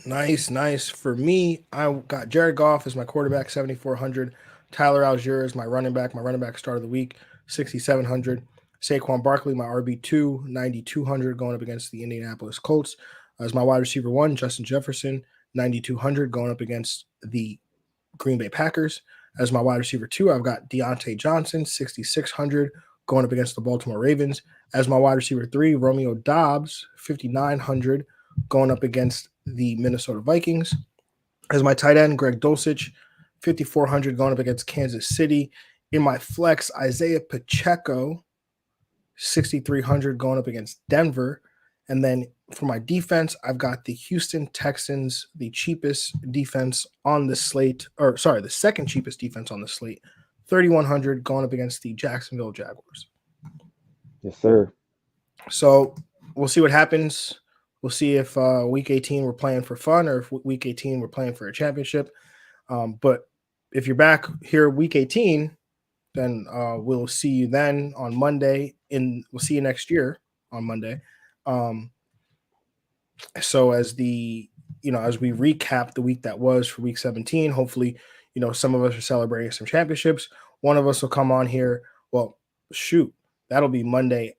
Nice. For me, I got Jared Goff as my quarterback, 7,400. Tyler Algier is my running back start of the week, 6,700. Saquon Barkley, my RB2, 9,200, going up against the Indianapolis Colts. As my wide receiver 1, Justin Jefferson, 9,200, going up against the Green Bay Packers. As my wide receiver 2, I've got Deontay Johnson, 6,600, going up against the Baltimore Ravens. As my wide receiver 3, Romeo Doubs, 5,900, going up against the Minnesota Vikings. As my tight end, Greg Dulcich, 5,400, going up against Kansas City. In my flex, Isaiah Pacheco, 6,300, going up against Denver. And then for my defense, I've got the Houston Texans, the cheapest defense on the slate, the second cheapest defense on the slate, 3,100, going up against the Jacksonville Jaguars. Yes, sir. So we'll see what happens. We'll see if Week 18 we're playing for fun or if Week 18 we're playing for a championship. But if you're back here Week 18, then we'll see you then on Monday. We'll see you next year on Monday. So as we recap the week that was for Week 17, hopefully, some of us are celebrating some championships. One of us will come on here. Well, shoot, that'll be Monday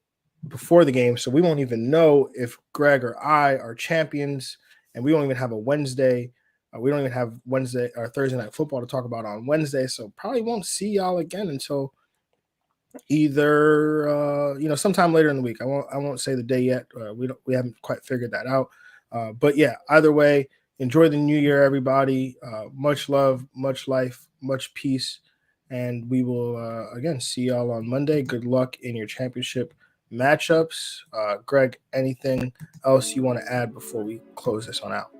before the game. So we won't even know if Greg or I are champions, and we don't even have a Wednesday. We don't even have Wednesday or Thursday night football to talk about on Wednesday. So probably won't see y'all again until either sometime later in the week. I won't say the day yet. We haven't quite figured that out. But yeah, either way, enjoy the new year, everybody. Much love, much life, much peace, and we will again see y'all on Monday. Good luck in your championship matchups. Greg, anything else you want to add before we close this one out?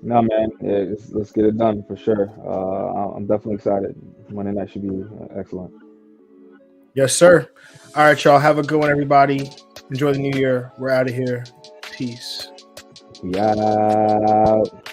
No, man. Yeah, let's get it done for sure. I'm definitely excited. Monday night should be excellent. Yes, sir. All right, y'all. Have a good one, everybody. Enjoy the new year. We're out of here. Peace. We out.